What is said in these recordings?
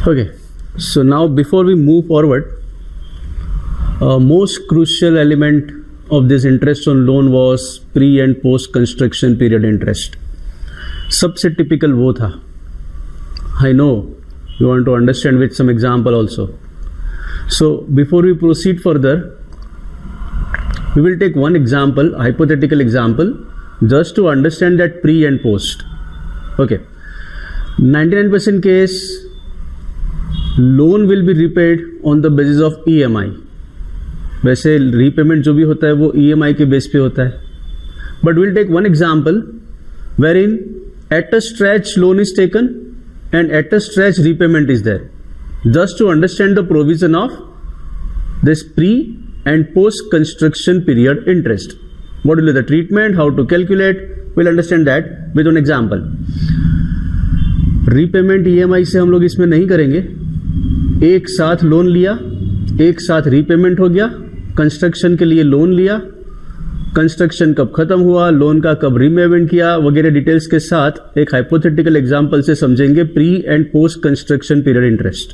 Okay, so now before we move forward, most crucial element of this interest on loan was pre and post construction period interest. सबसे typical वो था. I know you want to understand with some example also. So before we proceed further, we will take one example, hypothetical example, just to understand that pre and post. Okay, 99% case loan will be repaid on the basis of EMI. वैसे repayment जो भी होता है वो EMI के base पे होता है. But we'll take one example wherein at a stretch loan is taken and at a stretch repayment is there. Just to understand the provision of this pre and post construction period interest. What will be the treatment, how to calculate, we'll understand that with one example. Repayment EMI से हम लोग इसमें नहीं करेंगे. एक साथ loan लिया, एक साथ रीपेमेंट हो गया, कंस्ट्रक्शन के लिए लोन लिया, कंस्ट्रक्शन कब खत्म हुआ, लोन का कब रीपेमेंट किया वगैरह डिटेल्स के साथ एक हाइपोथेटिकल एग्जांपल से समझेंगे pre and post construction period interest.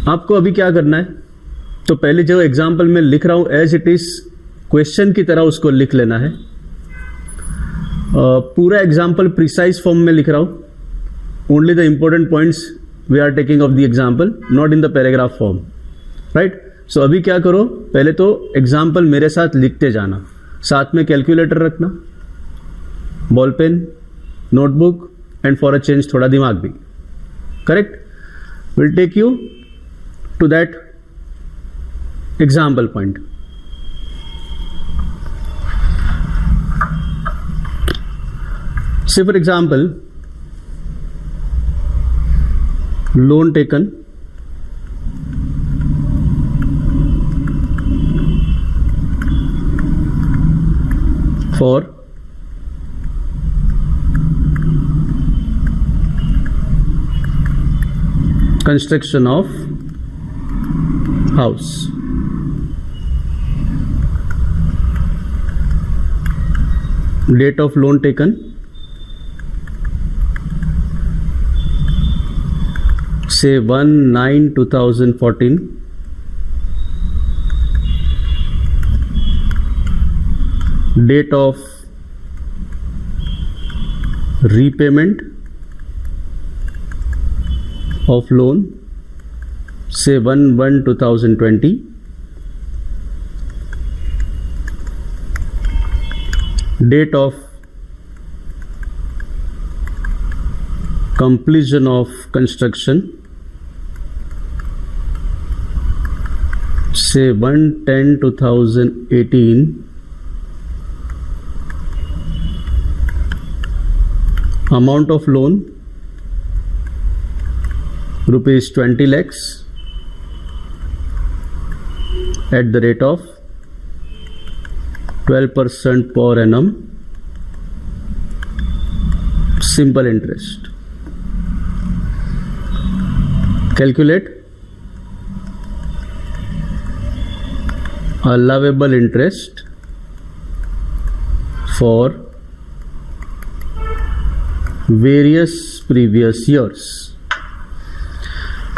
आपको अभी क्या करना है, तो पहले जो एग्जांपल मैं लिख रहा हूं एज इट इज क्वेश्चन की तरह उसको लिख लेना है. पूरा एग्जांपल प्रिसाइज फॉर्म में लिख रहा हूं. Only the important points we are taking of the example, not in the paragraph form. Right, so अभी क्या करो, पहले तो एग्जाम्पल मेरे साथ लिखते जाना, साथ में कैलकुलेटर रखना, ball pen, notebook and for a change थोड़ा दिमाग भी. Correct, will take you to that example point. Say for example, loan taken for construction of house. Date of loan taken, say 1/9/2014. Date of repayment of loan, say 1/1/2020. Date of completion of construction, say 1/10/2018. Amount of loan rupees 20 lakhs at the rate of 12% per annum, simple interest. Calculate allowable interest for various previous years.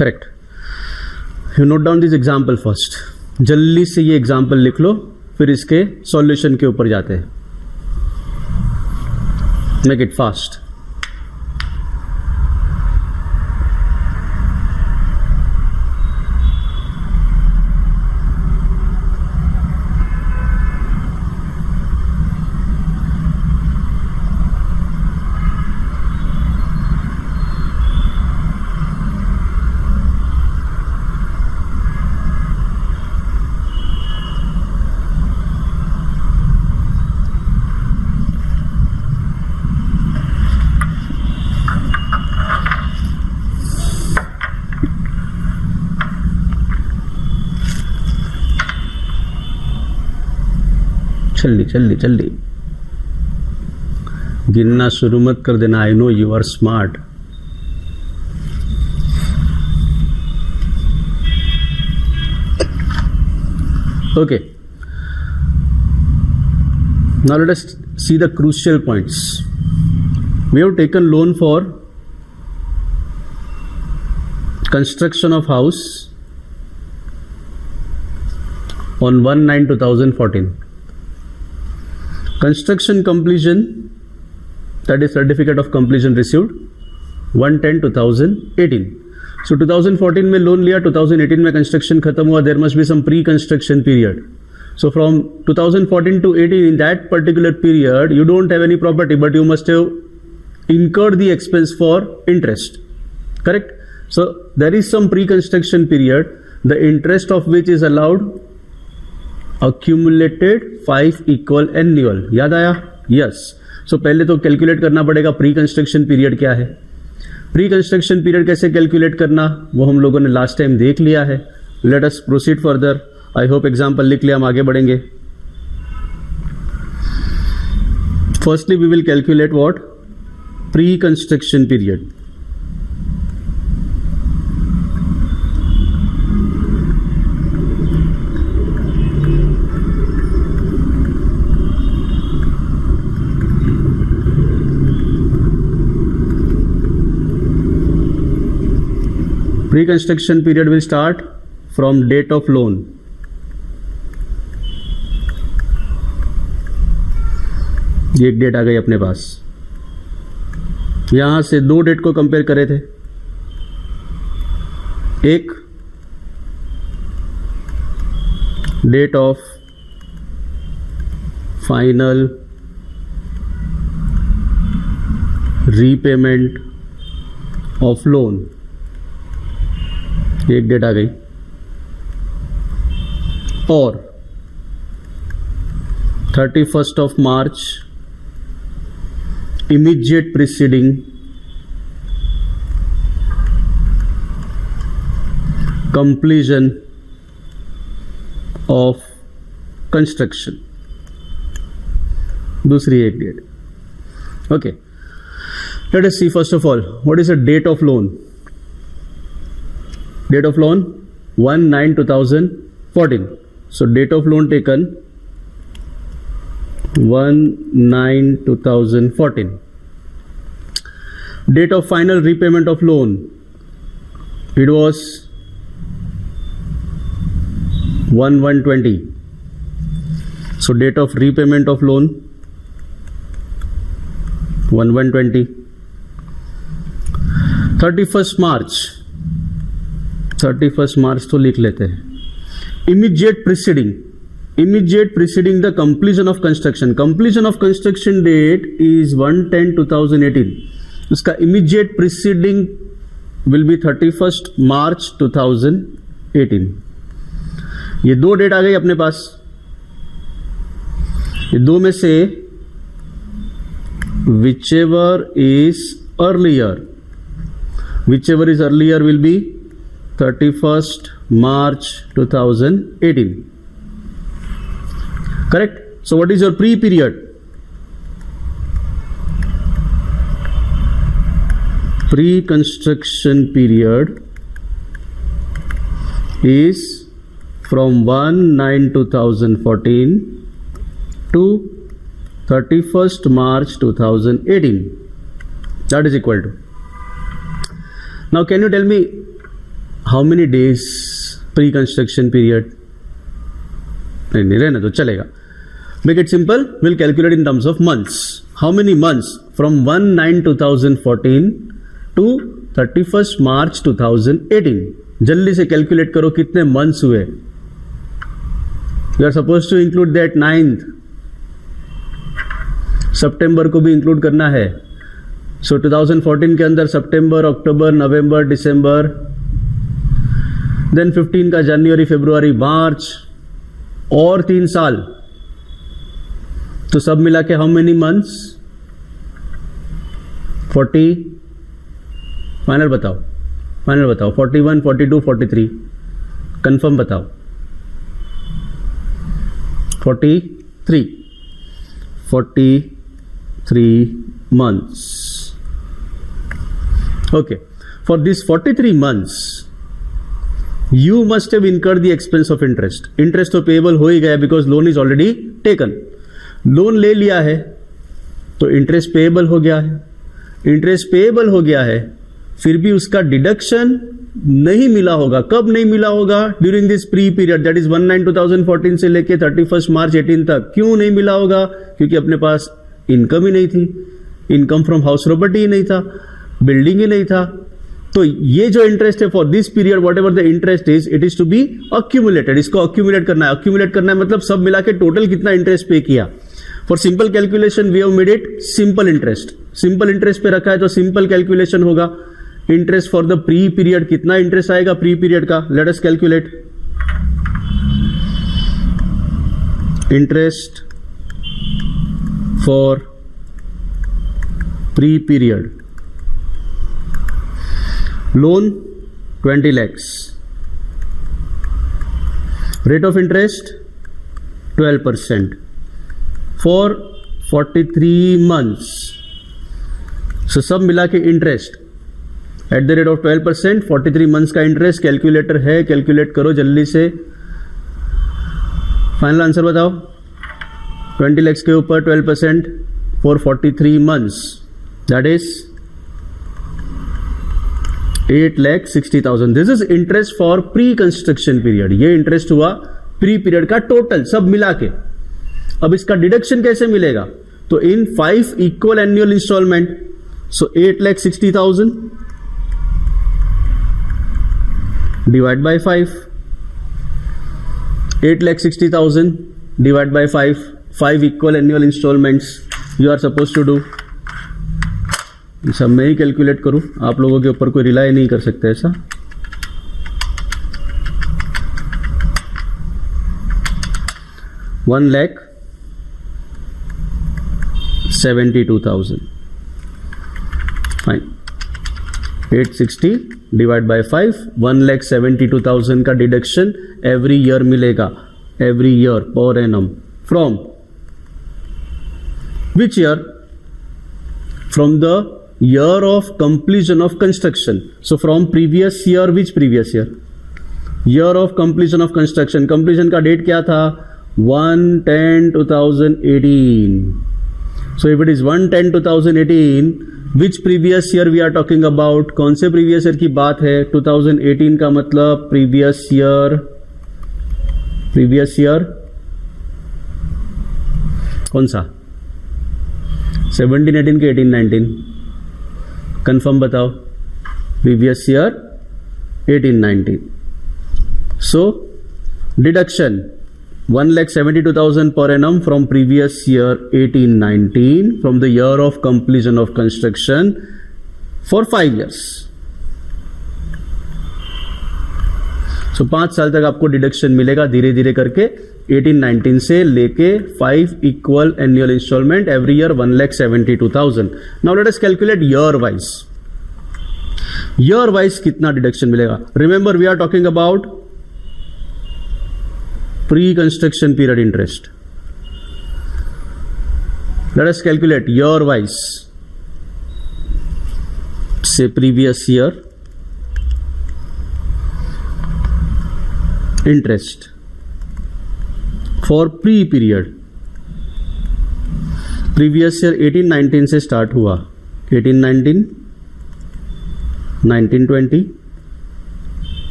Correct. You note down this example first. जल्दी से ये example लिख लो, फिर इसके solution के ऊपर जाते हैं. Make it fast. जल्दी जल्दी जल्दी गिनना शुरू मत कर देना. I know you are smart. Okay, now let us see the crucial points. We have taken loan for construction of house on 1/9/2014. Construction completion, that is certificate of completion received 1/10/2018. So 2014 में loan लिया, 2018 में construction खत्म हुआ. There must be some pre-construction period. So from 2014 to 18, in that particular period, you don't have any property, but you must have incurred the expense for interest. Correct? So there is some pre-construction period, the interest of which is allowed accumulated 5 equal annual. याद आया? Yes. So पहले तो calculate करना पड़ेगा pre construction period क्या है. Pre construction period कैसे calculate करना वो हम लोगों ने लास्ट टाइम देख लिया है. Let us proceed further. I hope example लिख लिया, हम आगे बढ़ेंगे. Firstly we will calculate what? Pre construction period. Pre-construction period will start from date of loan. ये एक डेट आ गई अपने पास. यहां से दो डेट को कंपेयर करे थे. एक date of final repayment of loan, एक डेट आ गई. और 31st of March immediate preceding completion of construction, दूसरी एक date. Okay, let us see first of all what is the date of loan. Date of loan 1/9/2014. So date of loan taken 1/9/2014. Date of final repayment of loan, it was 1/1/20. So date of repayment of loan 1/1/20. 31st March तो लिख लेते हैं. Immediate preceding the completion of construction. Completion of construction date is 1/10/2018. उसका immediate preceding will be 31st March 2018. ये दो date आ गई अपने पास. ये दो में से whichever is earlier will be 31st March 2018. Correct? So what is your pre-period? Pre-construction period is from 1/9/2014 to 31st March 2018. That is equal to. Now can you tell me how many days pre-construction period? नहीं रहने दो, चलेगा. Make it simple. We'll calculate in terms of months. How many months from 1/9/2014 to 31st March 2018? जल्दी से calculate करो कितने months हुए. You are supposed to include that 9th. सितंबर को भी इंक्लूड करना है. So 2014 के अंदर सितंबर, अक्टूबर, नवंबर, दिसंबर, देन 15 का जनवरी, फरवरी, मार्च, और 3 साल. तो सब मिला के हाउ मेनी मंथ्स? 40. फाइनल बताओ. 41, 42, 43. कंफर्म बताओ. 43 months. Okay, for these 43 months you must have incurred the expense of interest. Interest तो पेएबल हो ही गया because loan is already taken. Loan ले लिया है तो इंटरेस्ट पेएबल हो गया है. इंटरेस्ट पेएबल हो गया है, फिर भी उसका डिडक्शन नहीं मिला होगा. कब नहीं मिला होगा? During this pre period, that is 1/9/2014 से लेके 31 मार्च 18 तक. क्यों नहीं मिला होगा? क्योंकि अपने पास इनकम ही नहीं थी, इनकम फ्रॉम हाउस प्रॉपर्टी ही नहीं था, बिल्डिंग ही नहीं था. तो ये जो इंटरेस्ट है for this period, whatever the interest is, it is to be accumulated. इसको अक्यूमुलेट करना है. अक्यूमुलेट करना है मतलब सब मिला के टोटल कितना इंटरेस्ट पे किया. For simple calculation we have made it simple interest. Simple interest पे रखा है तो सिंपल कैलकुलेशन होगा. Interest for the pre period, कितना इंटरेस्ट आएगा प्री पीरियड का? Let us calculate. Interest for pre period, loan 20 lakhs, rate of interest 12% for 43 months. So सब मिला के interest eight the rate of 12%, 43 months का interest. Calculator है, calculate करो जल्दी से. फाइनल आंसर बताओ. 20 lakhs के ऊपर 12% for 43 months, that is 8,60,000. This is interest for pre construction period. ये इंटरेस्ट हुआ प्री पीरियड का टोटल सब मिला के. अब इसका डिडक्शन कैसे मिलेगा? तो in 5 equal annual installment. So 8,60,000 divide by 5. 8,60,000 divide by 5. 5 equal annual installments you are suppose to do. सब मैं ही कैलकुलेट करूं, आप लोगों के ऊपर कोई रिलाई नहीं कर सकते ऐसा. $1,72,000. फाइन. 860 divide by 5. 1,72,000 का डिडक्शन एवरी ईयर मिलेगा. Every year per annum. From which year? From the year of completion of construction. So from previous year, which previous year? Year of completion of construction. Completion का date क्या था? 1/10/2018. So if it is 1/10/2018, which previous year we are talking about? कौन से previous year की बात है? 2018 का मतलब previous year. previous year कौन सा? 17-18 के 18-19? कंफर्म बताओ. Previous year 18-19. So deduction 1,72,000 per annum from previous year 18-19 from the year of completion of construction for 5 years. सो 5 साल तक आपको डिडक्शन मिलेगा धीरे धीरे करके. 18-19 से लेके 5 equal annual instalment every year 1,72,000. Now let us calculate year wise. Year wise कितना डिडक्शन मिलेगा? Remember we are talking about pre construction period interest. Let us calculate year wise. से previous year interest for pre period. Previous year 18-19 से start हुआ. 18-19, 19-20,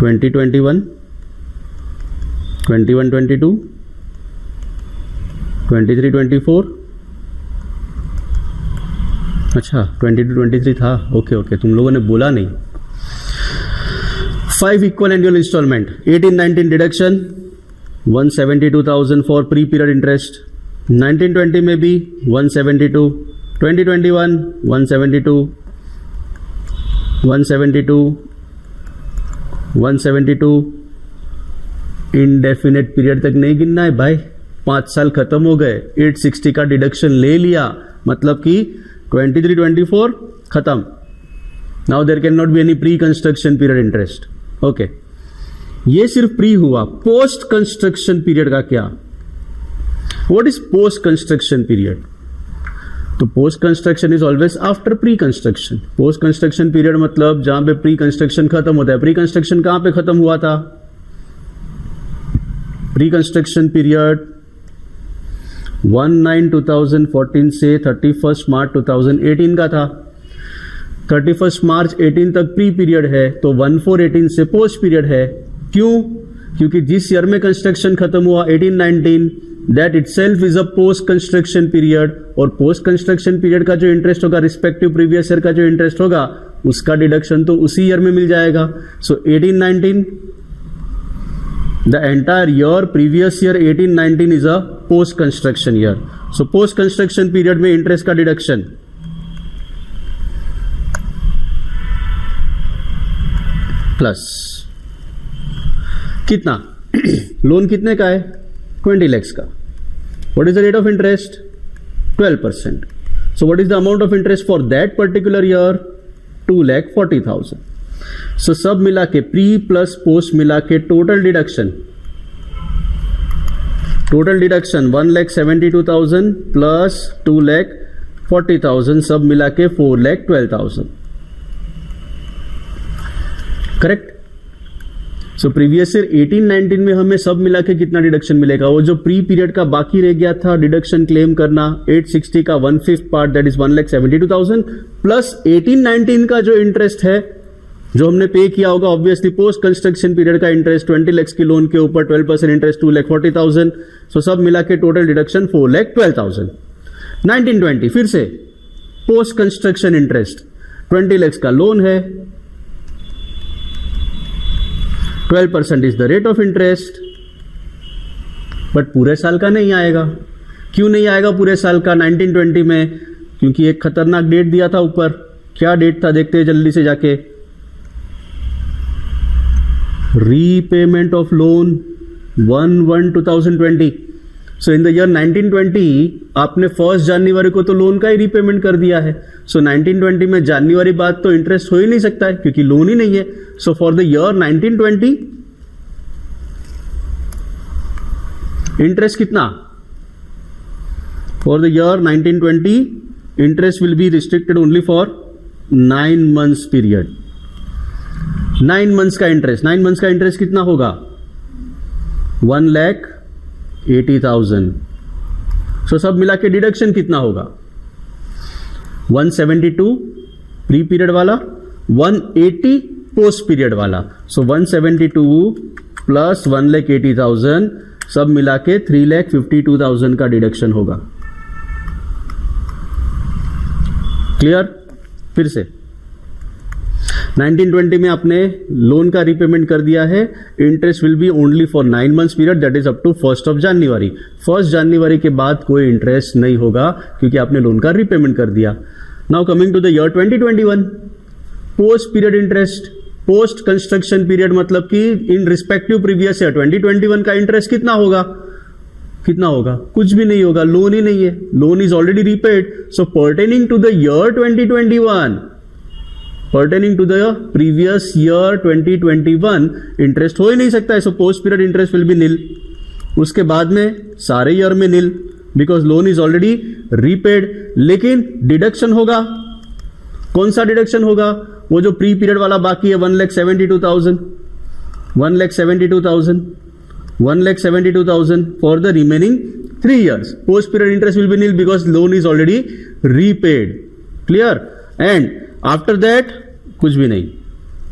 20-21, 21-22, 23-24. अच्छा 22-23 था. Okay तुम लोगों ने बोला नहीं. 5 equal annual installment. 18-19 deduction 172,000 for pre period interest. 19-20 में भी 172. 20-21 172, 172, 172. इनडेफिनेट पीरियड तक नहीं गिनना है भाई. 5 साल खत्म हो गए. 860 का डिडक्शन ले लिया मतलब कि 23-24 खत्म. Now there can not be any pre construction period interest. Okay ये सिर्फ प्री हुआ. पोस्ट कंस्ट्रक्शन पीरियड का क्या? What is post construction period? तो post construction is always after pre construction. Post construction period मतलब जहां पे प्री कंस्ट्रक्शन खत्म होता है. प्री कंस्ट्रक्शन कहां पे खत्म हुआ था? प्री कंस्ट्रक्शन पीरियड 1/9/2014 से 31 मार्च 2018 का था. 31 मार्च 18 तक प्री पीरियड है, तो 1418 से पोस्ट पीरियड है। क्यों? क्योंकि जिस ईयर में कंस्ट्रक्शन खत्म हुआ 1819, that itself is a post construction period, और पोस्ट कंस्ट्रक्शन पीरियड का जो इंटरेस्ट होगा रिस्पेक्टिव प्रीवियस ईयर का जो इंटरेस्ट होगा उसका डिडक्शन तो उसी ईयर में मिल जाएगा। सो 1819, the entire year previous year 1819 is a post construction year. So post construction period में इंटरेस्ट का डिडक्शन प्लस कितना लोन कितने का है? 20 lakhs का। What is the rate of interest? 12%. So what is the amount of interest for that particular year? 2,40,000. So सब मिला के प्री प्लस पोस्ट मिला के टोटल डिडक्शन 1,72,000 प्लस 2,40,000 सब मिला के 4,12,000। करेक्ट? सो प्रीवियस ईयर 1819 में हमें सब मिला के कितना डिडक्शन मिलेगा? वो जो प्री पीरियड का बाकी रह गया था डिडक्शन क्लेम करना 860 का 1/5 पार्ट, दैट इज 1,72,000 प्लस 1819 का जो इंटरेस्ट है जो हमने पे किया होगा ऑब्वियसली पोस्ट कंस्ट्रक्शन पीरियड का इंटरेस्ट 20 lakhs की लोन के ऊपर 12% इंटरेस्ट 2,40,000। सो सब मिला के टोटल डिडक्शन 4,12,000। 1920 फिर से पोस्ट कंस्ट्रक्शन इंटरेस्ट 20 lakhs का लोन है, 12% is the rate of interest, but पूरे साल का नहीं आएगा। क्यों नहीं आएगा पूरे साल का 1920 में? क्योंकि एक खतरनाक डेट दिया था ऊपर। क्या डेट था देखते हैं जल्दी से जाके। Repayment of loan 1/1/2020। So in the year 1920 आपने 1 जनवरी को तो लोन का ही रीपेमेंट कर दिया है। सो 1920 में जनवरी बाद तो इंटरेस्ट हो ही नहीं सकता है क्योंकि लोन ही नहीं है। So for the year 1920 interest कितना? For the year 1920 interest will be restricted only for 9 months period. 9 months का इंटरेस्ट, 9 months का इंटरेस्ट कितना होगा? 1,80,000। सो सब मिला के डिडक्शन कितना होगा? 172 प्री पीरियड वाला, 180 पोस्ट पीरियड वाला। सो 172 प्लस 1,80,000 सब मिला के 3,52,000 का डिडक्शन होगा। क्लियर? फिर से 1920 में आपने लोन का रीपेमेंट कर दिया है, interest will be only for 9 months period, that is up to 1 January. 1 जनवरी के बाद कोई इंटरेस्ट नहीं होगा क्योंकि आपने लोन का रीपेमेंट कर दिया। Now coming to the year 2021, post period interest, post construction period मतलब कि इन रिस्पेक्टिव प्रीवियस ईयर 2021 का इंटरेस्ट कितना होगा? कितना होगा? कुछ भी नहीं होगा, लोन ही नहीं है, loan is already repaid. So pertaining to the year 2021, pertaining to the previous year 2021 interest हो ही नहीं सकता है। So post period interest will be nil. उसके बाद में सारे ईयर में nil because loan is already repaid. लेकिन डिडक्शन होगा, कौन सा डिडक्शन होगा? वो जो प्री पीरियड वाला बाकी है 1,72,000, 1,72,000 for the remaining 3 years। Post period interest will be nil because loan is already repaid. Clear? And after that कुछ भी नहीं,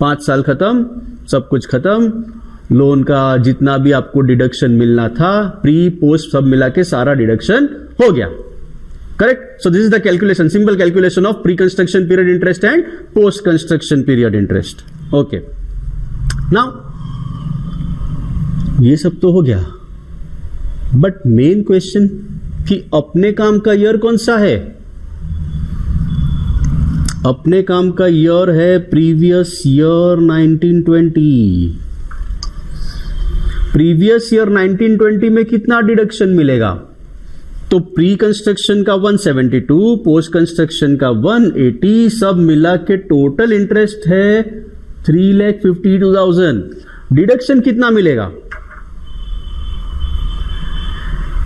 5 साल खत्म, सब कुछ खत्म, लोन का जितना भी आपको डिडक्शन मिलना था प्री पोस्ट सब मिला के सारा डिडक्शन हो गया। Correct? So this is the calculation, simple calculation of pre construction period interest and post construction period interest. Okay, now ये सब तो हो गया, बट मेन क्वेश्चन कि अपने काम का ईयर कौन सा है? अपने काम का ईयर है प्रीवियस ईयर 1920। प्रीवियस ईयर 1920 में कितना डिडक्शन मिलेगा? तो प्री कंस्ट्रक्शन का 172, पोस्ट कंस्ट्रक्शन का 180, सब मिला के टोटल इंटरेस्ट है 3,52,000। डिडक्शन कितना मिलेगा?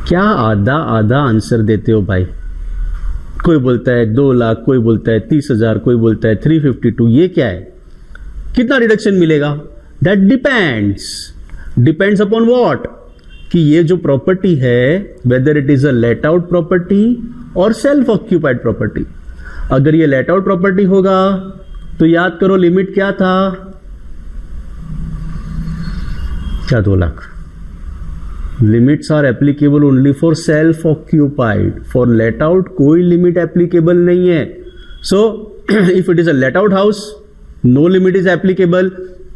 क्या आधा आधा आंसर देते हो भाई? कोई बोलता है 2 लाख, कोई बोलता है 30,000, कोई बोलता है 352। ये क्या है? कितना डिडक्शन मिलेगा? दैट डिपेंड्स अपॉन व्हाट, कि ये जो प्रॉपर्टी है whether it is a let out property और सेल्फ ऑक्यूपाइड प्रॉपर्टी। अगर ये लेट आउट प्रॉपर्टी होगा तो याद करो लिमिट क्या था, क्या 2 lakh. Limits are applicable only for self occupied, for let out कोई लिमिट एप्लीकेबल नहीं है। So if it is a let out house no limit is applicable,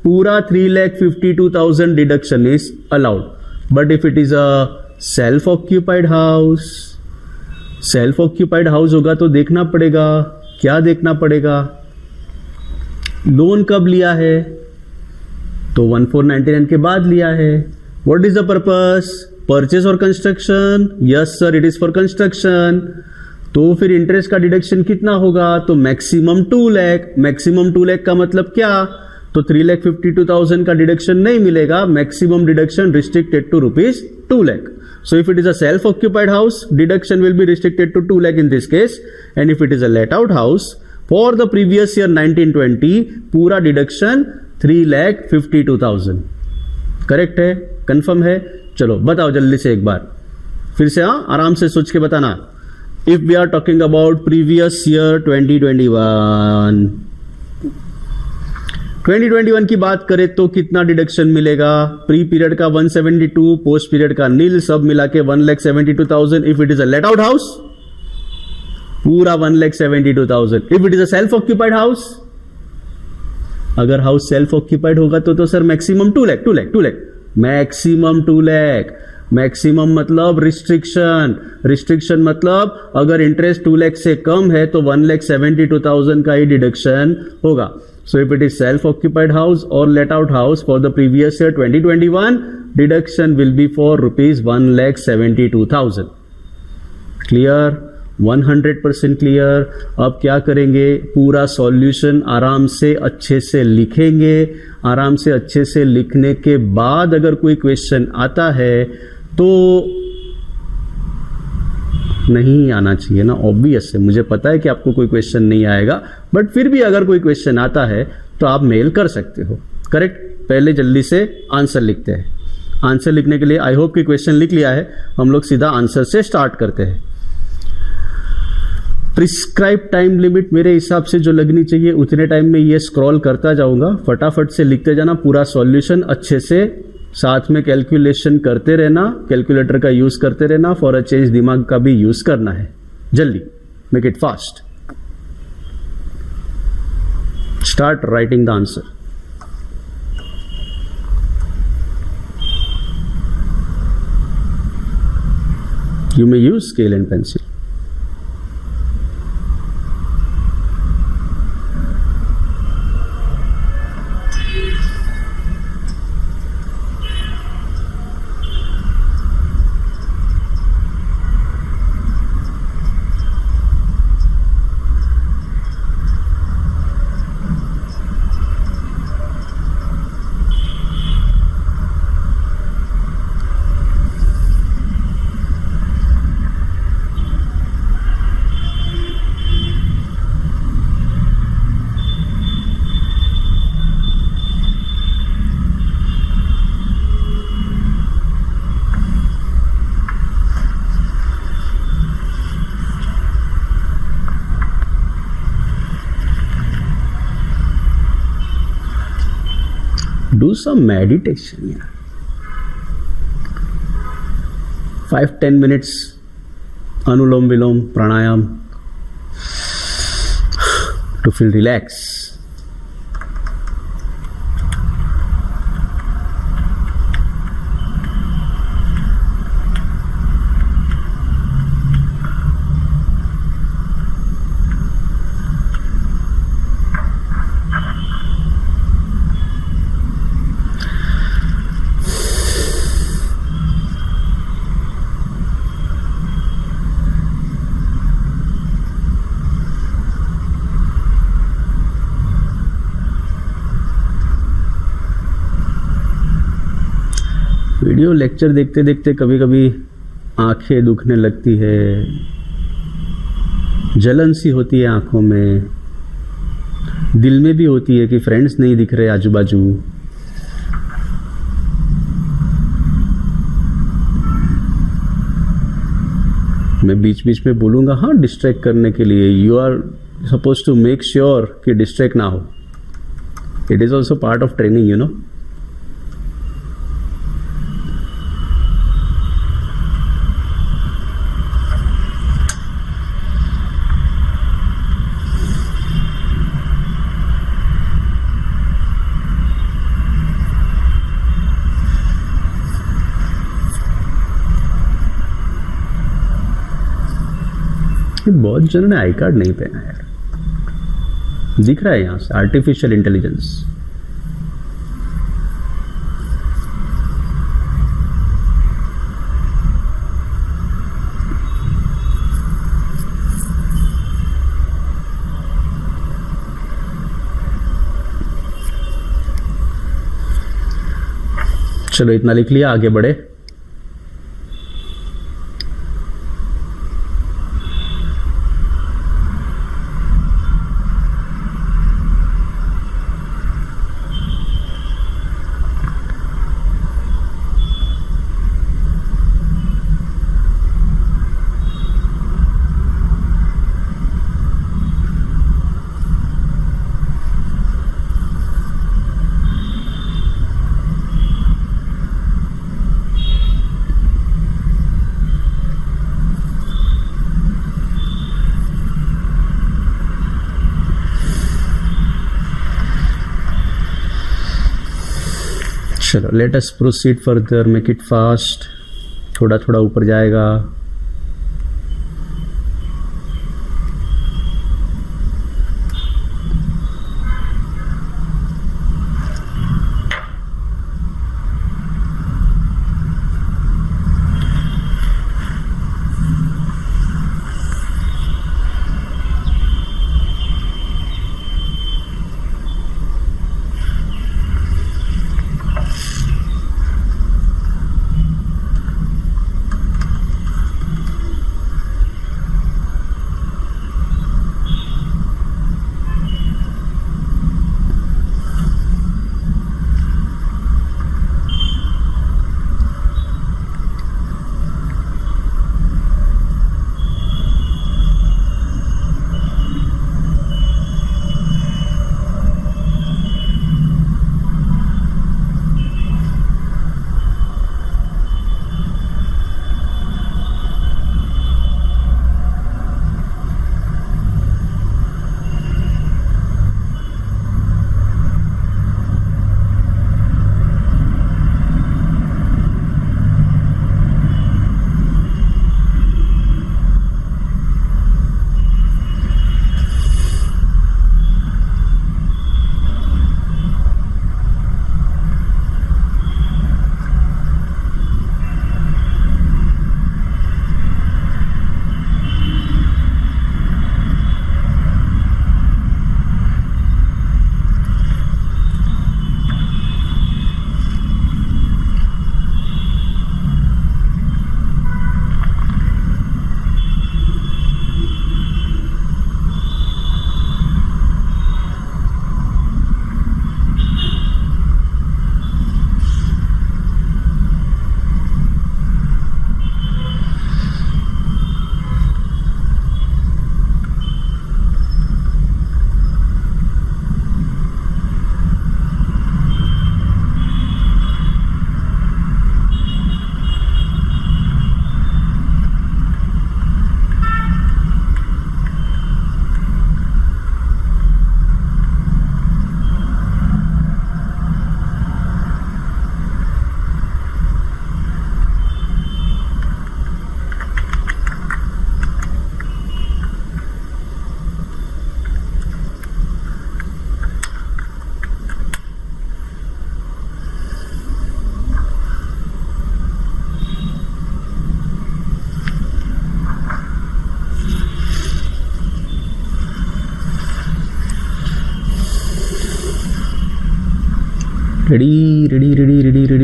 पूरा 3,52,000 deduction is allowed. But if it is a self occupied house, self occupied house होगा तो देखना पड़ेगा, क्या देखना पड़ेगा, लोन कब लिया है, तो 1499 के बाद लिया है। What is the purpose, purchase और construction, yes sir it is for construction. तो फिर इंटरेस्ट का डिडक्शन कितना होगा, तो मैक्सिमम 2 लाख। मैक्सिमम 2 लाख का मतलब क्या, तो 3,52,000 का डिडक्शन नहीं मिलेगा, maximum deduction restricted to rupees 2 lakh. So if it is a self-occupied house, deduction will be restricted to 2 lakh in this case. And if it is a let-out house, for the previous year 1920, पूरा deduction 3,52,000. Correct है, confirm है। चलो बताओ जल्दी से एक बार, फिर से हाँ आराम से सोच के बताना। If we are talking about previous year 2021 की बात करें तो कितना डिडक्शन मिलेगा, प्री पीरियड का 172, पोस्ट पीरियड का नील, सब मिला के 1,72,000। If it is a let out house पूरा 1,72,000। If it is a self occupied house, अगर हाउस सेल्फ ऑक्यूपाइड होगा तो sir maximum 2 lakh, 2 lakh, 2 lakh, maximum 2 lakh. Maximum मतलब रिस्ट्रिक्शन, रिस्ट्रिक्शन मतलब अगर इंटरेस्ट 2 लाख से कम है तो 1,72,000 का ही डिडक्शन होगा। So if it is self-occupied house or let-out house for the previous year 2021, deduction will be for rupees 1,72,000. Clear? 100% clear. अब क्या करेंगे, पूरा सॉल्यूशन आराम से अच्छे से लिखेंगे। आराम से अच्छे से लिखने के बाद अगर कोई क्वेश्चन आता है तो नहीं आना चाहिए ना, ऑब्वियस है, मुझे पता है कि आपको कोई क्वेश्चन नहीं आएगा, बट फिर भी अगर कोई क्वेश्चन आता है तो आप मेल कर सकते हो। करेक्ट, पहले जल्दी से आंसर लिखते हैं। आंसर लिखने के लिए आई होप कि क्वेश्चन लिख लिया है, हम लोग सीधा आंसर से स्टार्ट करते हैं। प्रिस्क्राइब टाइम लिमिट मेरे हिसाब से जो लगनी चाहिए उतने टाइम में ये स्क्रॉल करता जाऊंगा, फटाफट से लिखते जाना पूरा सॉल्यूशन अच्छे से, साथ में कैलकुलेशन करते रहना, कैलकुलेटर का यूज करते रहना, फॉर अ चेंज दिमाग का भी यूज करना है। जल्दी, make it fast, start writing the answer. You may use scale and pencil. Do some meditation, yeah. 5-10 minutes Anulom Vilom Pranayam to feel relaxed. Video lecture देखते देखते कभी कभी आंखें दुखने लगती है, जलन सी होती है आंखों में, दिल में भी होती है कि फ्रेंड्स नहीं दिख रहे आजू बाजू। मैं बीच बीच में बोलूंगा हाँ डिस्ट्रैक्ट करने के लिए, you are supposed to make sure कि distract ना हो. It is also part of training, you know. बहुत जनों ने आई कार्ड नहीं पहना यार. दिख रहा है यहां से आर्टिफिशियल इंटेलिजेंस. चलो इतना लिख लिया, आगे बढ़े. चलो late us proceed further, make it fast. थोड़ा थोड़ा ऊपर जाएगा.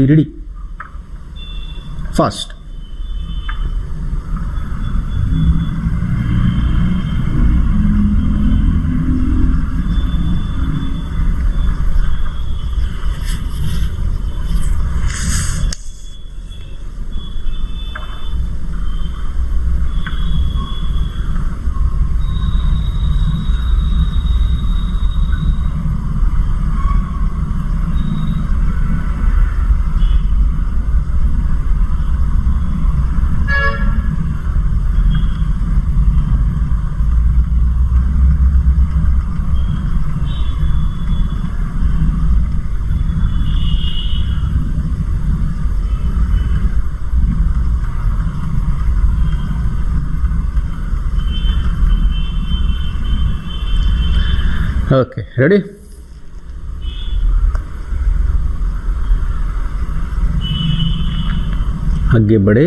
Ready. Fast. Okay, ready? आगे बढ़े।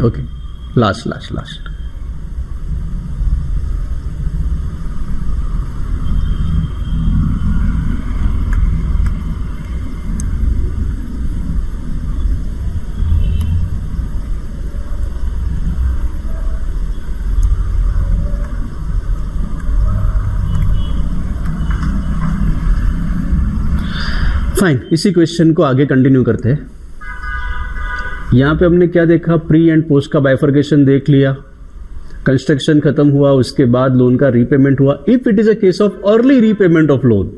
Okay, last. फाइन, इसी क्वेश्चन को आगे कंटिन्यू करते हैं। यहां पे हमने क्या देखा, प्री एंड पोस्ट का बाइफर्केशन देख लिया, कंस्ट्रक्शन खत्म हुआ, उसके बाद लोन का रीपेमेंट हुआ। If it is a case of early repayment of loan,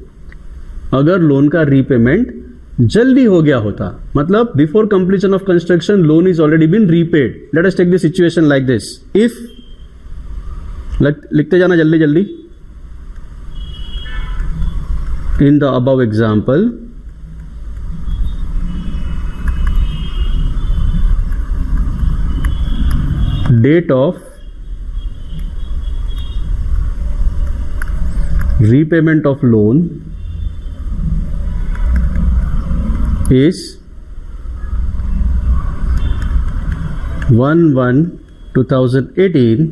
अगर लोन का रीपेमेंट जल्दी हो गया होता, मतलब before completion of construction loan is already been repaid. Let us take the situation like this. If, लिखते जाना जल्दी जल्दी। In the above example, date of repayment of loan is 1/1/2018.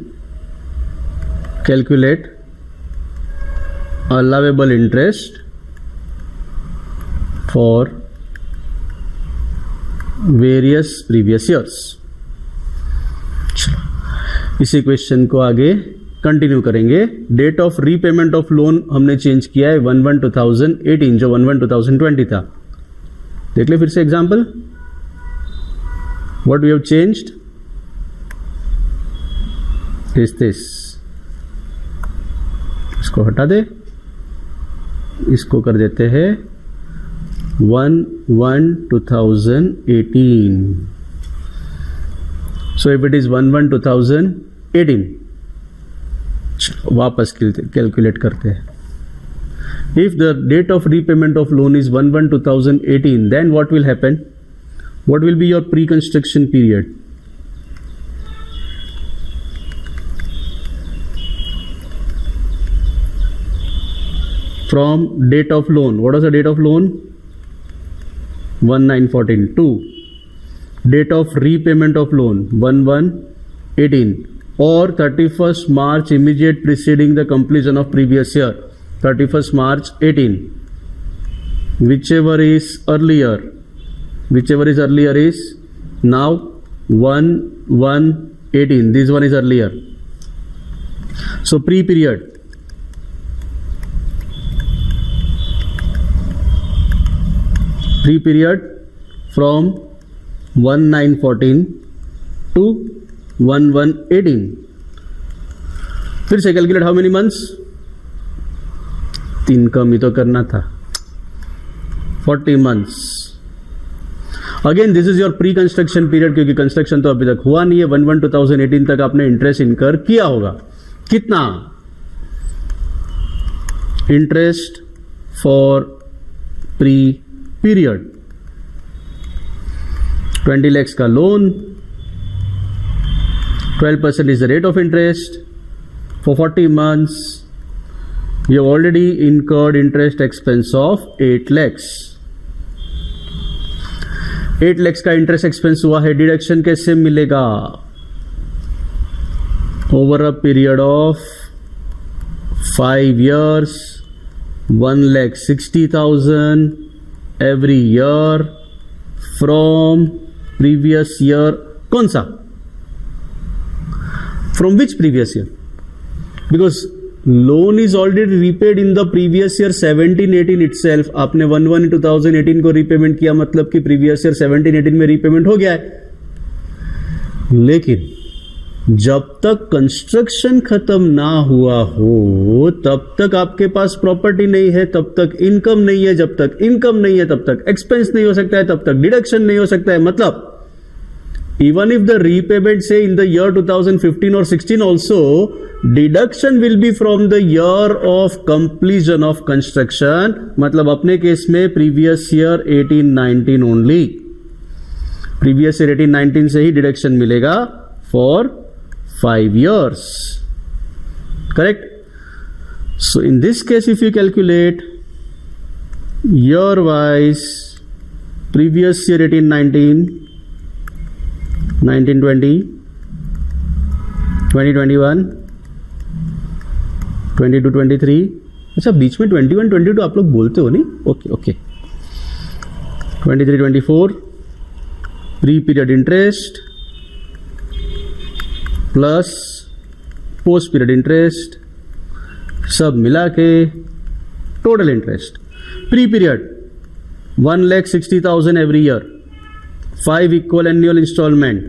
Calculate allowable interest for various previous years. इसी question को आगे continue करेंगे। Date of repayment of loan हमने change किया है 1/1/2018, जो 1/1/2020 था। देख ले फिर से example, what we have changed is this. इसको हटा दे, इसको कर देते हैं 1/1/2018. So if it is 1/1/2018, वापस कैलकुलेट करते हैं। If the date of repayment of loan is 1/1/2018, then what will happen? What will be your pre-construction period? From date of loan, what was the date of loan? 1/9/14. 2. Date of repayment of loan 1/1/18 or 31st March immediate preceding the completion of previous year, 31st March 18. Whichever is earlier is now 1/1/18. This one is earlier. So pre-period. Pre-period from 1/9/14 to 1/1/18. फिर से calculate how many months, 3 कम ही तो करना था, 40 months. Again this is your pre construction period, क्योंकि construction तो अभी तक हुआ नहीं है। 1/1/2018 तक आपने इंटरेस्ट इनकर किया होगा। कितना interest for pre period? 20 lakhs का loan, 12% is the rate of interest for 40 months. You have already incurred interest expense of 8 lakhs. 8 lakhs का इंटरेस्ट एक्सपेंस हुआ है। डिडक्शन कैसे मिलेगा? Over a period of 5 years, 1,60,000 every year from previous year. कौन सा? From which previous year? Because loan is already repaid in the previous year 17-18 itself. आपने 1/1/2018 को repayment किया, मतलब कि प्रीवियस ईयर 17-18 में रीपेमेंट हो गया है। लेकिन जब तक कंस्ट्रक्शन खत्म ना हुआ हो तब तक आपके पास प्रॉपर्टी नहीं है, तब तक इनकम नहीं है। जब तक इनकम नहीं है तब तक एक्सपेंस नहीं हो सकता है, तब तक डिडक्शन नहीं हो सकता है। मतलब even if the repayment say in the year 2015 or 16 also, deduction will be from the year of completion of construction. मतलब अपने केस में previous year 18-19 only, previous year 18-19 से ही डिडक्शन मिलेगा for 5 years. Correct? So in this case, if you calculate year wise, previous year 18-19, 19-20, 20-21, 22-23, अच्छा बीच में 21-22 आप लोग बोलते हो नहीं? Okay 23-24 pre period interest plus post period interest सब मिला के total interest pre period 1,60,000 every year, 5 equal annual installment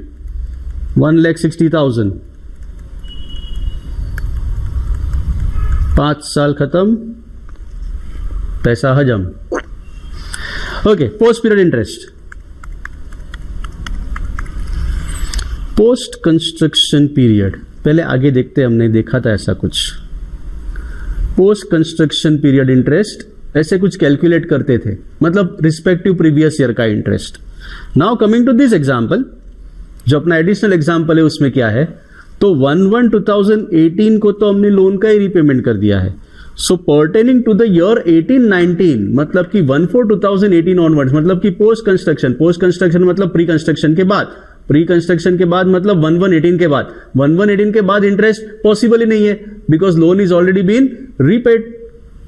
1,60,000, 5 साल खत्म, पैसा हजम. Okay, post period interest, post construction period. पहले आगे देखते, हमने देखा था ऐसा कुछ. पोस्ट कंस्ट्रक्शन पीरियड इंटरेस्ट ऐसे कुछ कैलकुलेट करते थे, मतलब रिस्पेक्टिव प्रीवियस ईयर का interest. Now coming to this example, जो अपना एडिशनल एग्जांपल है उसमें क्या है, तो 1/1/2018 को तो हमने लोन का ही रीपेमेंट कर दिया है. सो पर्टेनिंग टू द ईयर 18-19, मतलब कि 1/4/2018 ऑनवर्ड्स, मतलब कि पोस्ट कंस्ट्रक्शन मतलब प्री कंस्ट्रक्शन के बाद, प्री कंस्ट्रक्शन के बाद मतलब 1/1/18 के बाद, 1/1/18 के बाद इंटरेस्ट पॉसिबल ही नहीं है, because loan is already been repaid.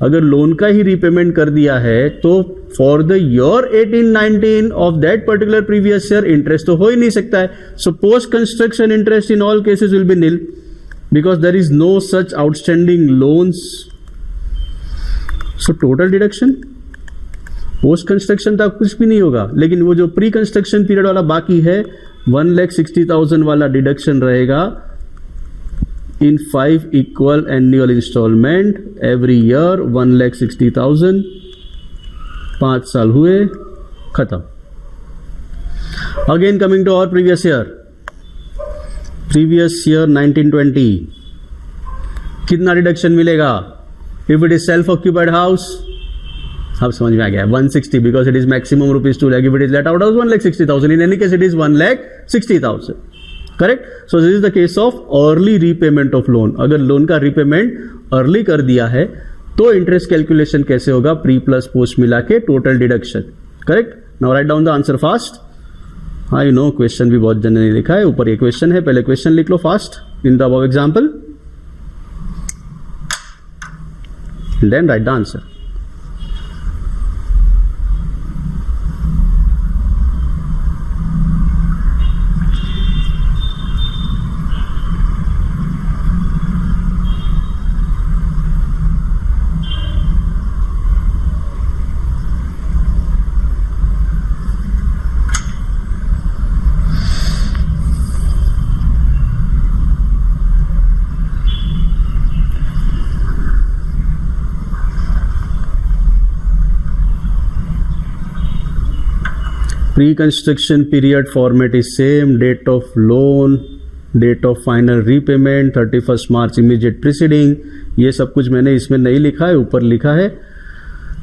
अगर लोन का ही रीपेमेंट कर दिया है तो for the year 18-19 of that particular previous year interest तो हो ही नहीं सकता है. So post construction interest in all cases will be nil, because there is no such outstanding loans. So total deduction post construction तक कुछ भी नहीं होगा, लेकिन वो जो प्री कंस्ट्रक्शन पीरियड वाला बाकी है 1,60,000 वाला डिडक्शन रहेगा in 5 equal annual installment every year. 1,60,000, 5 साल हुए, खत्म. Again coming to our previous year 19-20, कितना डिडक्शन मिलेगा? If it is self occupied house, अब समझ में आ गया, 160, because it is maximum rupees 2 lakh. If it is let out house, 1,60,000. In any case, it is 1,60,000. Correct. So this is the case of early repayment of loan. अगर loan का repayment early कर दिया है तो interest calculation कैसे होगा? Pre plus post मिला के total deduction. Correct. Now write down the answer fast. I know question भी बहुत जन ने लिखा है, ऊपर ये क्वेश्चन है, पहले क्वेश्चन लिख लो fast in the above example, then write the answer. Pre-construction period format is same, date of loan, date of final repayment, 31st March immediate preceding. ये सब कुछ मैंने इसमें नहीं लिखा है, ऊपर लिखा है.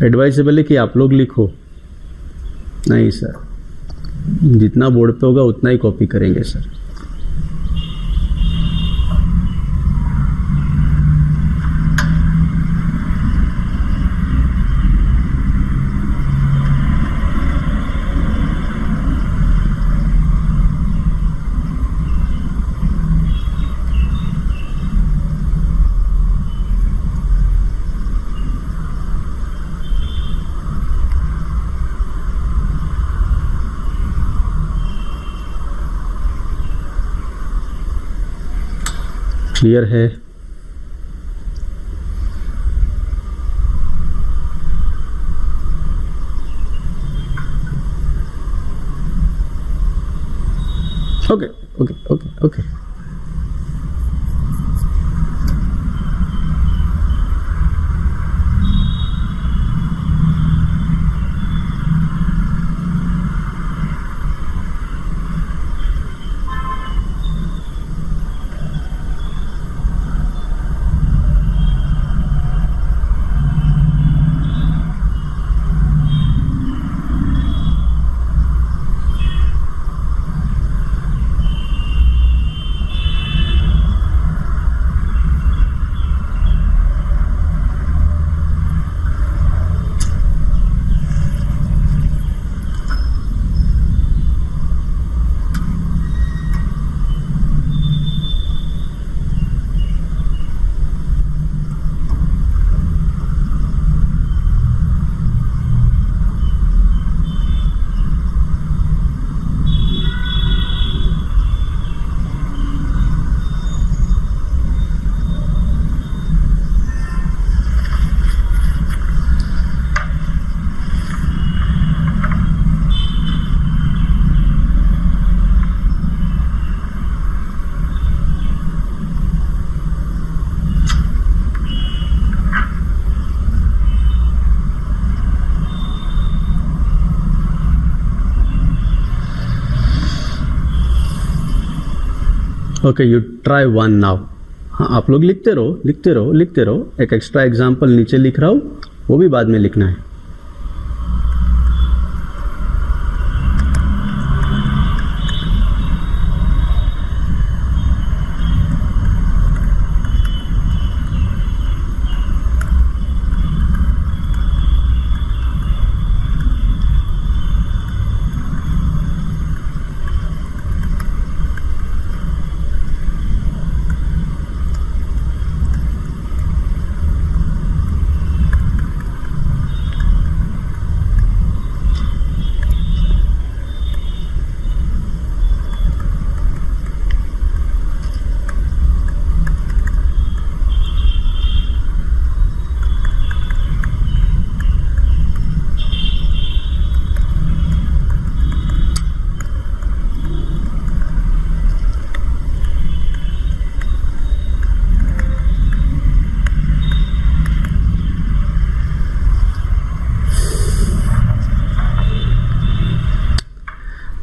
एडवाइजेबल है कि आप लोग लिखो. नहीं सर, जितना बोर्ड पे होगा उतना ही कॉपी करेंगे सर. क्लियर है? Okay okay okay okay. Okay, you try one now. हाँ, आप लोग लिखते रहो लिखते रहो लिखते रहो. एक एक्स्ट्रा एग्जाम्पल नीचे लिख रहा हूँ, वो भी बाद में लिखना है.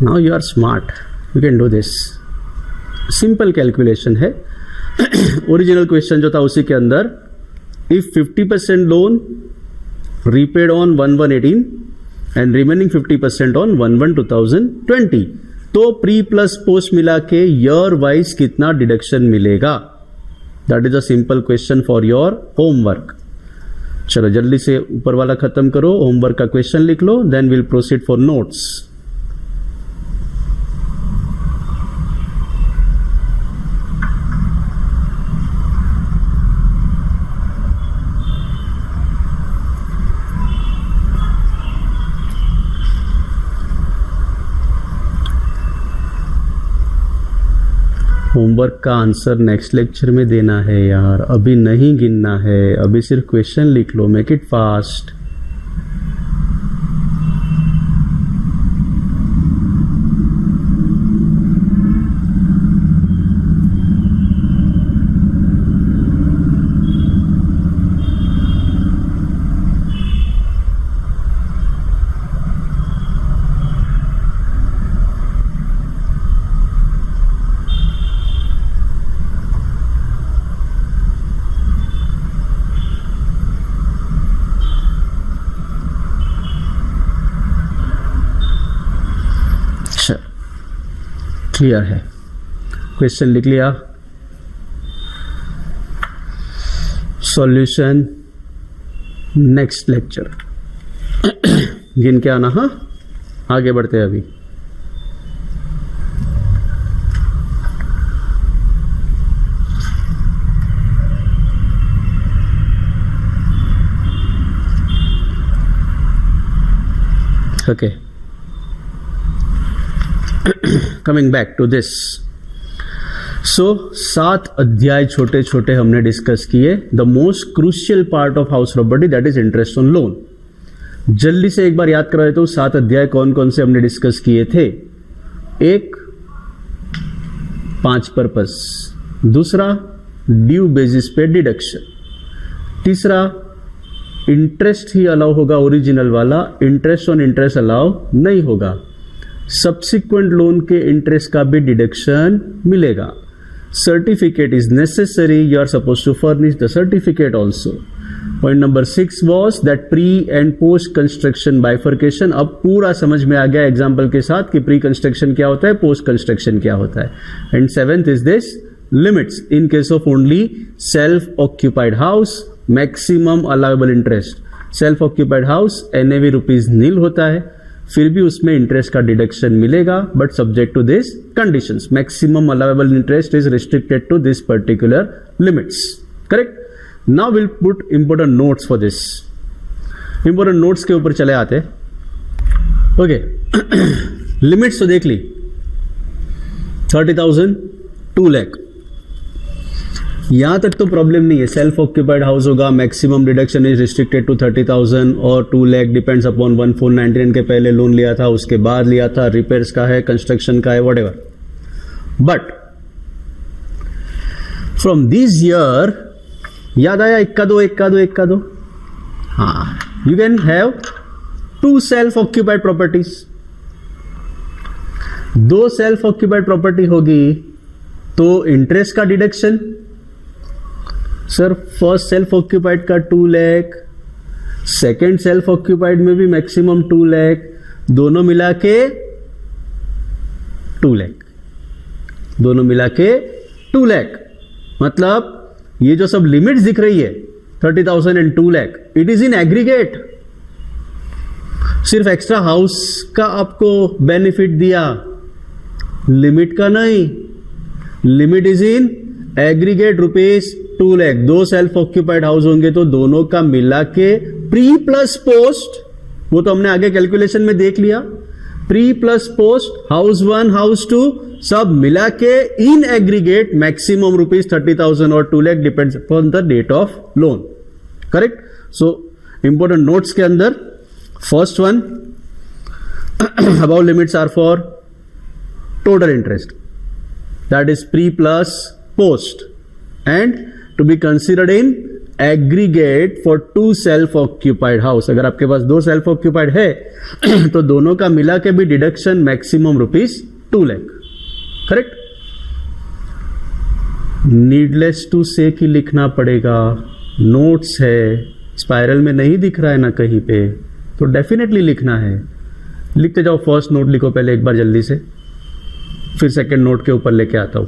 Now you are smart, you can do this. Simple calculation है. ओरिजिनल क्वेश्चन जो था उसी के अंदर, if 50% loan repaid on 1/1/18 and remaining 50% on 1/1/2020, तो प्री प्लस पोस्ट मिला के ईयर वाइज कितना डिडक्शन मिलेगा. That is a simple question for your homework. चलो जल्दी से ऊपर वाला खत्म करो, होमवर्क का क्वेश्चन लिख लो, then will proceed for notes. Homework का आंसर नेक्स्ट लेक्चर में देना है यार, अभी नहीं गिनना है. अभी सिर्फ क्वेश्चन लिख लो, मेक इट फास्ट. क्लियर है? क्वेश्चन लिख लिया, सॉल्यूशन नेक्स्ट लेक्चर. गिन के आना. हाँ, आगे बढ़ते हैं अभी. Okay, coming back to this. So 7 अध्याय छोटे छोटे हमने डिस्कस किए. The most crucial part of house property, that is interest on loan. जल्दी से एक बार याद करा देता हूं, 7 अध्याय कौन कौन से हमने डिस्कस किए थे. एक, 5 पर्पस. दूसरा, ड्यू बेसिस पे डिडक्शन. तीसरा, इंटरेस्ट ही अलाउ होगा ओरिजिनल वाला, इंटरेस्ट ऑन इंटरेस्ट अलाउ नहीं होगा. सब्सिक्वेंट लोन के इंटरेस्ट का भी डिडक्शन मिलेगा. Certificate is necessary, you are suppose to furnish the certificate also. Point number 6 was that pre and post construction bifurcation. अब पूरा समझ में आ गया एग्जाम्पल के साथ कि प्री कंस्ट्रक्शन क्या होता है, पोस्ट कंस्ट्रक्शन क्या होता है. And 7th is this, limits in case of only self occupied house, maximum allowable interest. Self occupied house NAV rupees nil होता है, फिर भी उसमें इंटरेस्ट का डिडक्शन मिलेगा, but subject to this conditions. Maximum allowable interest is restricted to this particular limits. Correct? Now will put important notes for this. Important notes के ऊपर चले आते. ओके, लिमिट्स तो देख ली. 30,000, 2 लाख. यहां तक तो प्रॉब्लम नहीं है. सेल्फ ऑक्यूपाइड हाउस होगा, maximum deduction is restricted to 30,000 और 2 लाख डिपेंड्स अपॉन 1499 के पहले लोन लिया था, उसके बाद लिया था, रिपेयर्स का है, कंस्ट्रक्शन का है, whatever. But from this year याद आया, इक्का दो. हाँ, you can have 2 self occupied properties. 2 self occupied property होगी तो इंटरेस्ट का deduction, sir first self occupied का 2 लाख, सेकेंड सेल्फ ऑक्यूपाइड में भी मैक्सिमम 2 लाख, दोनों मिला के 2 लाख, दोनों मिला के 2 लाख। मतलब ये जो सब लिमिट्स दिख रही है 30,000 and 2 lakh, it is in aggregate. सिर्फ एक्स्ट्रा हाउस का आपको बेनिफिट दिया, लिमिट का नहीं। Limit is in aggregate rupees 2 lakh. 2 self occupied house होंगे तो दोनों का मिला के प्री प्लस पोस्ट, वो तो हमने आगे कैलकुलेशन में देख लिया, pre plus post, house 1 house 2 सब मिला के इन एग्रीगेट मैक्सिमम रुपीज 30,000 और 2 lakh, depends upon the date of loan. Correct. So important notes के अंदर first one, above limits are for total interest, that is pre plus post, and to be considered in aggregate for 2 self occupied house। अगर आपके पास 2 self occupied है तो दोनों का मिला के भी deduction maximum rupees 2 lakh. Correct. Needless to say कि लिखना पड़ेगा, नोट्स है, स्पाइरल में नहीं दिख रहा है ना कहीं पे, तो डेफिनेटली लिखना है। लिखते जाओ। फर्स्ट नोट लिखो पहले एक बार जल्दी से, फिर सेकंड नोट के ऊपर लेके आता हूं।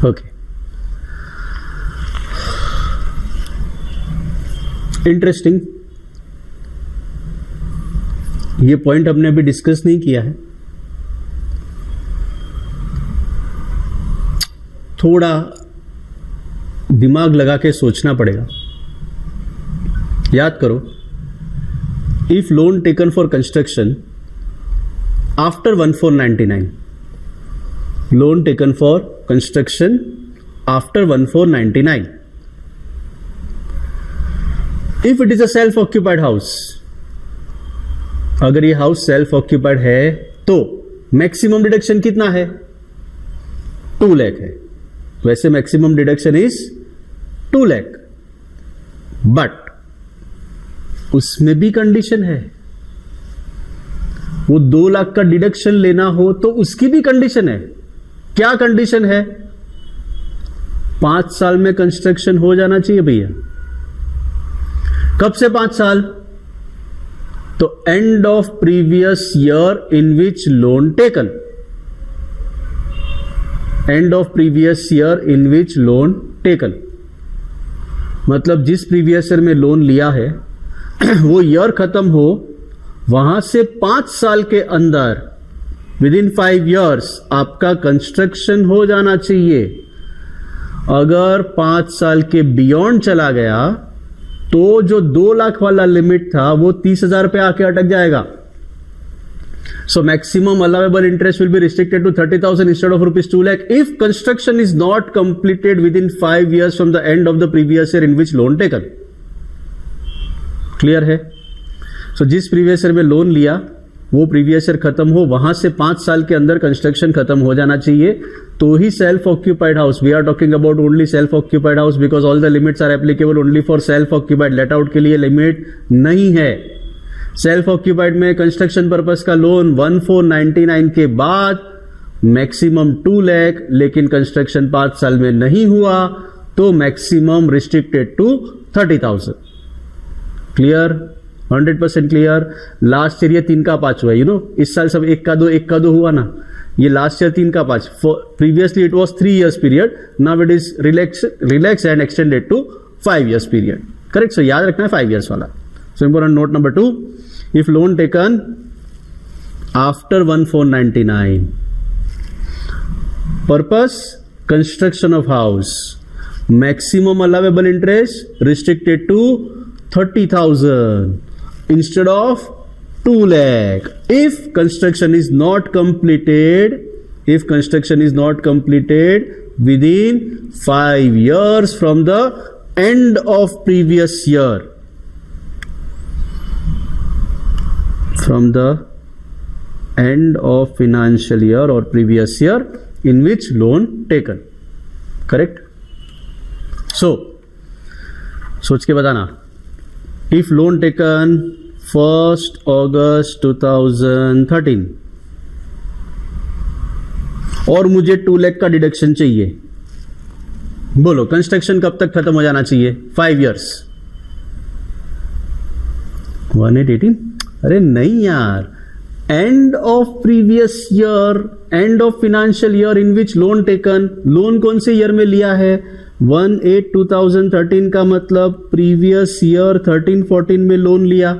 Okay, interesting. ये पॉइंट हमने अभी डिस्कस नहीं किया है, थोड़ा दिमाग लगा के सोचना पड़ेगा। याद करो, if loan taken for construction after 1499, loan taken for construction after 1499, if it is a self occupied house, अगर ये हाउस सेल्फ ऑक्यूपाइड है तो मैक्सिमम डिडक्शन कितना है? 2 लाख है। वैसे maximum deduction is 2 lakh, but उसमें भी कंडीशन है। वो 2 लाख का डिडक्शन लेना हो तो उसकी भी कंडीशन है। क्या कंडीशन है? 5 साल में कंस्ट्रक्शन हो जाना चाहिए भैया। कब से 5 साल? तो end of previous year in which loan taken, end of previous year in which loan taken, मतलब जिस प्रीवियस ईयर में लोन लिया है वो ईयर खत्म हो, वहां से 5 साल के अंदर, विद इन 5 years आपका कंस्ट्रक्शन हो जाना चाहिए। अगर 5 साल के बियॉन्ड चला गया तो जो 2 लाख वाला लिमिट था वो 30,000 पे आके अटक जाएगा। So maximum allowable interest will be restricted to 30,000 instead of ₹2 lakh if construction is not completed within 5 years from the end of the previous year in which loan taken. Clear है? So जिस previous year में loan लिया वो previous year खत्म हो, वहां से 5 साल के अंदर कंस्ट्रक्शन खत्म हो जाना चाहिए, तो ही self occupied house. We are talking about only self occupied house because all the limits are applicable only for self occupied. Let out के लिए लिमिट नहीं है। सेल्फ ऑक्यूपाइड में कंस्ट्रक्शन पर्पस का लोन 1499 के बाद मैक्सिमम 2 लाख, लेकिन कंस्ट्रक्शन 5 साल में नहीं हुआ तो maximum restricted to 30,000। Clear? 100% clear. Last year ये 3 का 5 हुआ, इस साल सब 1 का 2 हुआ ना, ये लास्ट ईयर 3 का 5। Previously it was 3 years period, now it is relax and extended to 5 years period. Correct? So याद रखना है 5 years वाला। So important note number 2, if loan taken after 1499, purpose construction of house, maximum allowable interest restricted to 30,000 instead of 2 lakh if construction is not completed within 5 years from the end of previous year। from the end of financial year or previous year in which loan taken. Correct? So सोच के बताना. If loan taken 1st August 2013 और मुझे 2 लाख का deduction चाहिए, बोलो construction कब तक खत्म हो जाना चाहिए? 5 years. 1818? अरे नहीं यार, end of previous year, end of financial year in which loan taken. Loan कौन से ईयर में लिया है? 1/8/2013 का मतलब प्रीवियस ईयर 13-14 में लोन लिया.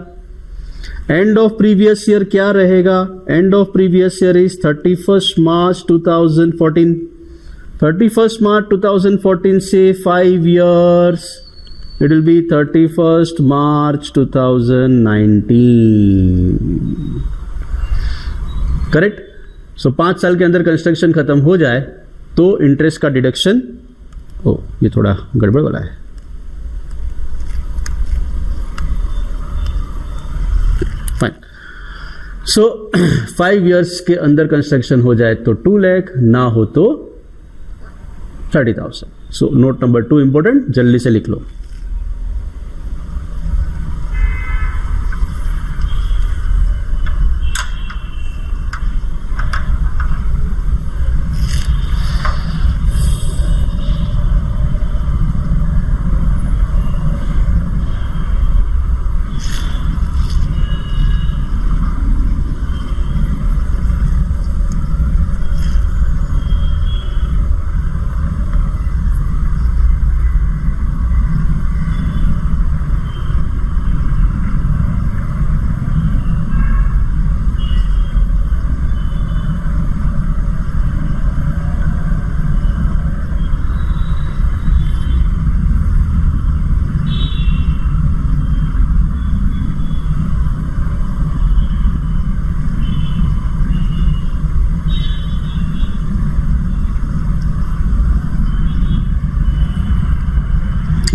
एंड ऑफ प्रीवियस ईयर क्या रहेगा? End of previous year is 31st March 2014. 31st March 2014 से 5 years, it will be 31st March 2019. Correct? सो 5 साल के अंदर कंस्ट्रक्शन खत्म हो जाए तो इंटरेस्ट का डिडक्शन, ओ ये थोड़ा गड़बड़ वाला है, फाइन. सो 5 years के अंदर कंस्ट्रक्शन हो जाए तो 2 लाख, ना हो तो 30,000. सो नोट नंबर 2 इंपॉर्टेंट, जल्दी से लिख लो.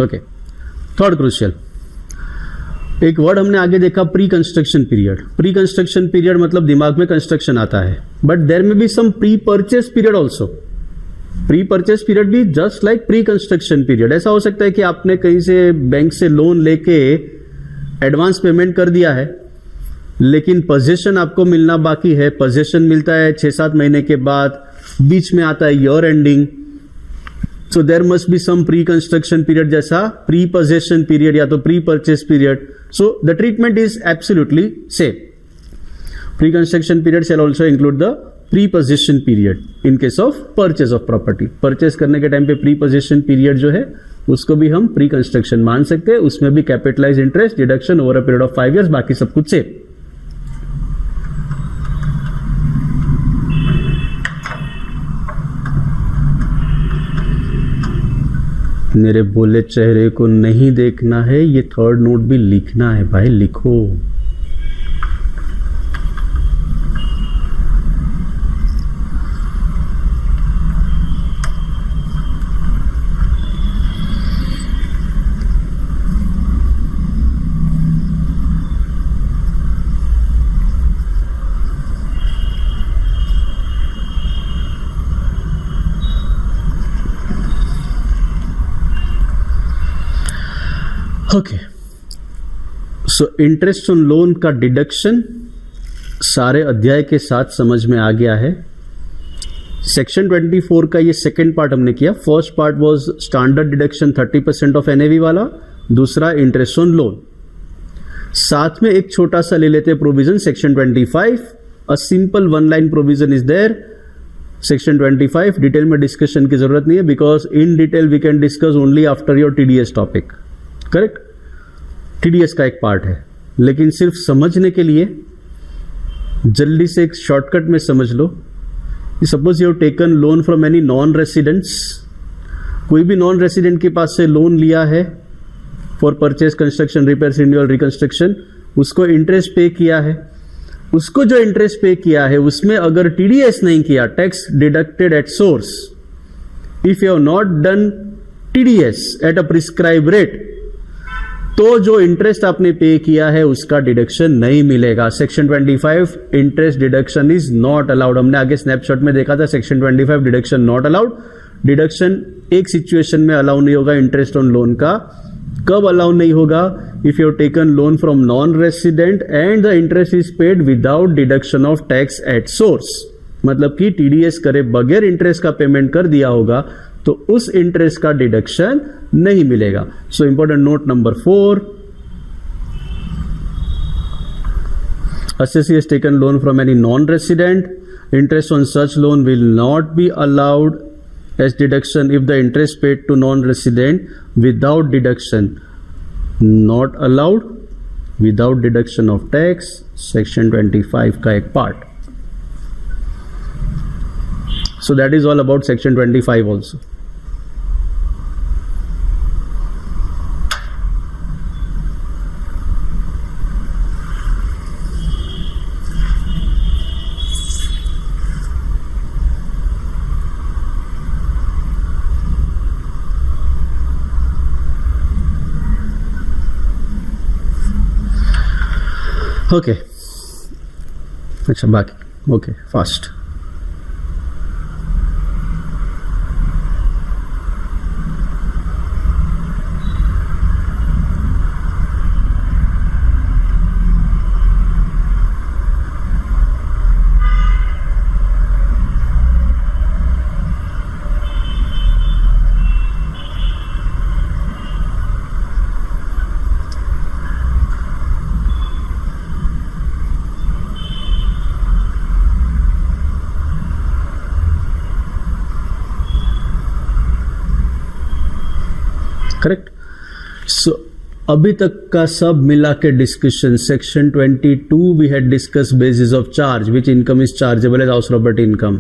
ओके, थर्ड क्रूशियल, एक वर्ड हमने आगे देखा, pre construction period. Pre construction period मतलब दिमाग में कंस्ट्रक्शन आता है, but there may be some pre purchase period also. Pre purchase period भी just like pre construction period. ऐसा हो सकता है कि आपने कहीं से बैंक से लोन लेके एडवांस पेमेंट कर दिया है, लेकिन पोजीशन आपको मिलना बाकी है. पोजीशन मिलता है 6-7 महीने के बाद, बीच में आता है year ending. So there must be some pre-construction period जैसा pre-possession period या तो pre-purchase period. So the treatment is absolutely same. Pre-construction period shall also include the pre-possession period in case of purchase of property. Purchase करने के time पे pre-possession period जो है उसको भी हम pre-construction मान सकते हैं. उसमें भी capitalized interest deduction over a period of 5 years, बाकी सब कुछ same. मेरे बोले चेहरे को नहीं देखना है, ये थर्ड नोट भी लिखना है भाई, लिखो. Okay, so interest on loan का डिडक्शन सारे अध्याय के साथ समझ में आ गया है. सेक्शन 24 का ये सेकेंड पार्ट हमने किया. First part was standard deduction 30% of NAV वाला, दूसरा इंटरेस्ट ऑन लोन. साथ में एक छोटा सा ले लेते हैं provision. Section 25, a simple 1 line provision is there. Section 25 detail में डिस्कशन की जरूरत नहीं है, because in detail we can discuss only after your TDS topic. Correct? TDS का एक पार्ट है, लेकिन सिर्फ समझने के लिए जल्दी से एक शॉर्टकट में समझ लो. Suppose you have taken loan from any non residents. कोई भी नॉन रेसिडेंट के पास से लोन लिया है for purchase, construction, repair, renewal, reconstruction, उसको इंटरेस्ट पे किया है. उसको जो इंटरेस्ट पे किया है उसमें अगर टीडीएस नहीं किया, tax deducted at source, if you have not done TDS at a prescribe rate, तो जो इंटरेस्ट आपने पे किया है उसका डिडक्शन नहीं मिलेगा। Section 25 interest deduction is not allowed. हमने आगे स्नैपशॉट में देखा था section 25 deduction not allowed. Deduction एक सिचुएशन में अलाउ नहीं होगा इंटरेस्ट ऑन लोन का। कब अलाउ नहीं होगा? If you taken loan from non resident and the interest is paid without deduction of tax at source. मतलब कि टीडीएस करे बगैर इंटरेस्ट का पेमेंट कर दिया होगा तो उस इंटरेस्ट का डिडक्शन नहीं मिलेगा। सो important note number 4, assessee has taken loan from any non-resident, interest on such loan will not be allowed as deduction if the interest paid to non-resident without deduction not allowed without deduction of tax, section 25 का एक part. So that is all about section 25 also. Okay अच्छा बाकी okay fast. Correct. सो अभी तक का सब मिला के discussion section 22 we had discuss basis of charge which income is chargeable as house property income.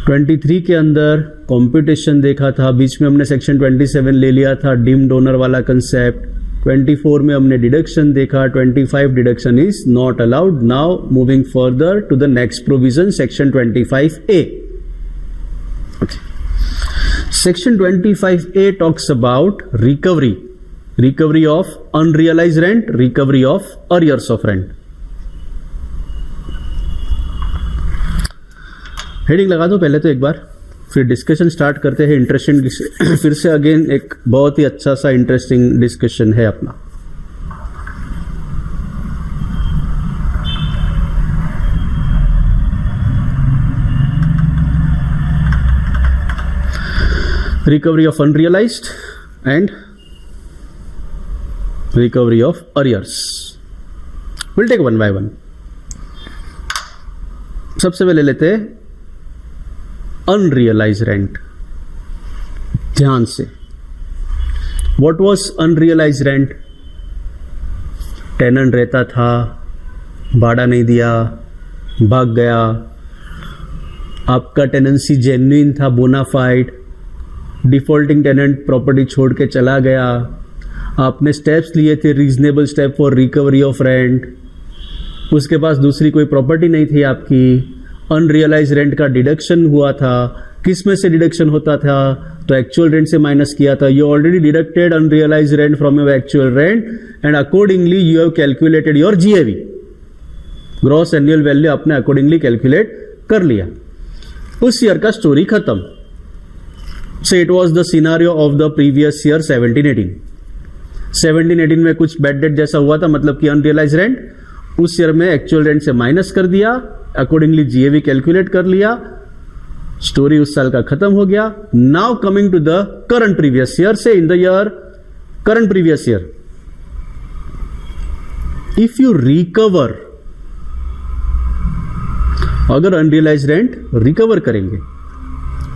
23 के अंदर कंप्यूटेशन देखा था, बीच में हमने सेक्शन 27 ले लिया था डीम्ड ओनर वाला कंसेप्ट। 24 में हमने डिडक्शन देखा, 25 deduction is not allowed. Now moving further to the next provision section 25A। Okay, Section 25A talks about recovery of unrealized rent, recovery of arrears of rent. Heading लगा दो पहले तो एक बार, फिर डिस्कशन स्टार्ट करते हैं interesting. फिर से अगेन एक बहुत ही अच्छा सा इंटरेस्टिंग डिस्कशन है अपना। Recovery of unrealized and recovery of arrears. We'll take one by one. सबसे पहले लेते हैं unrealized rent। ध्यान से, what was unrealized rent? Tenant रहता था, भाड़ा नहीं दिया, भाग गया, आपका टेनेंसी जेन्युइन था, बोनाफाइड, डिफॉल्टिंग टेनेंट प्रॉपर्टी छोड़ के चला गया, आपने स्टेप्स लिए थे reasonable step for recovery of rent, उसके पास दूसरी कोई प्रॉपर्टी नहीं थी आपकी, अनरियलाइज रेंट का डिडक्शन हुआ था। किस में से डिडक्शन होता था? तो एक्चुअल रेंट से माइनस किया था। You already deducted unrealise rent from your actual rent and accordingly you have calculated your GAV, gross annual value आपने अकॉर्डिंगली कैलकुलेट कर लिया। उस ईयर का स्टोरी खत्म। So it was the scenario of the previous year 17-18। 17-18 में कुछ bad debt जैसा हुआ था, मतलब कि अनरियलाइज रेंट उस ईयर में एक्चुअल रेंट से माइनस कर दिया, अकॉर्डिंगली जीएवी कैलकुलेट कर लिया, स्टोरी उस साल का खत्म हो गया। Now coming to the current previous year, से in the year current previous year, if you recover, अगर अनरियलाइज रेंट रिकवर करेंगे,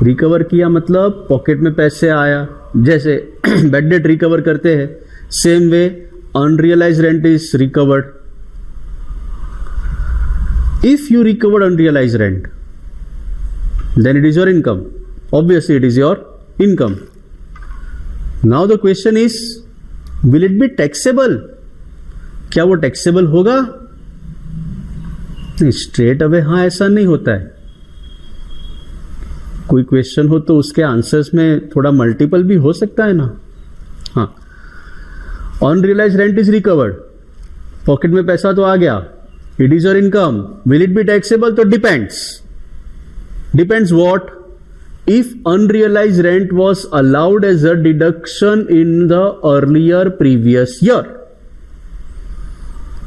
रिकवर किया मतलब पॉकेट में पैसे आया, जैसे बैड डेट रिकवर करते हैं, same way unrealise rent is recovered. If you recovered unrealise rent then it is your income, obviously it is your income. Now the question is will it be taxable? क्या वो taxable होगा? नहीं, straight away हाँ ऐसा नहीं होता है। कोई क्वेश्चन हो तो उसके आंसर्स में थोड़ा मल्टीपल भी हो सकता है ना। हाँ, unrealised rent is recovered, pocket में पैसा तो आ गया, it is your income, will it be taxable? तो depends what? If unrealized rent was allowed as a deduction in the earlier previous year,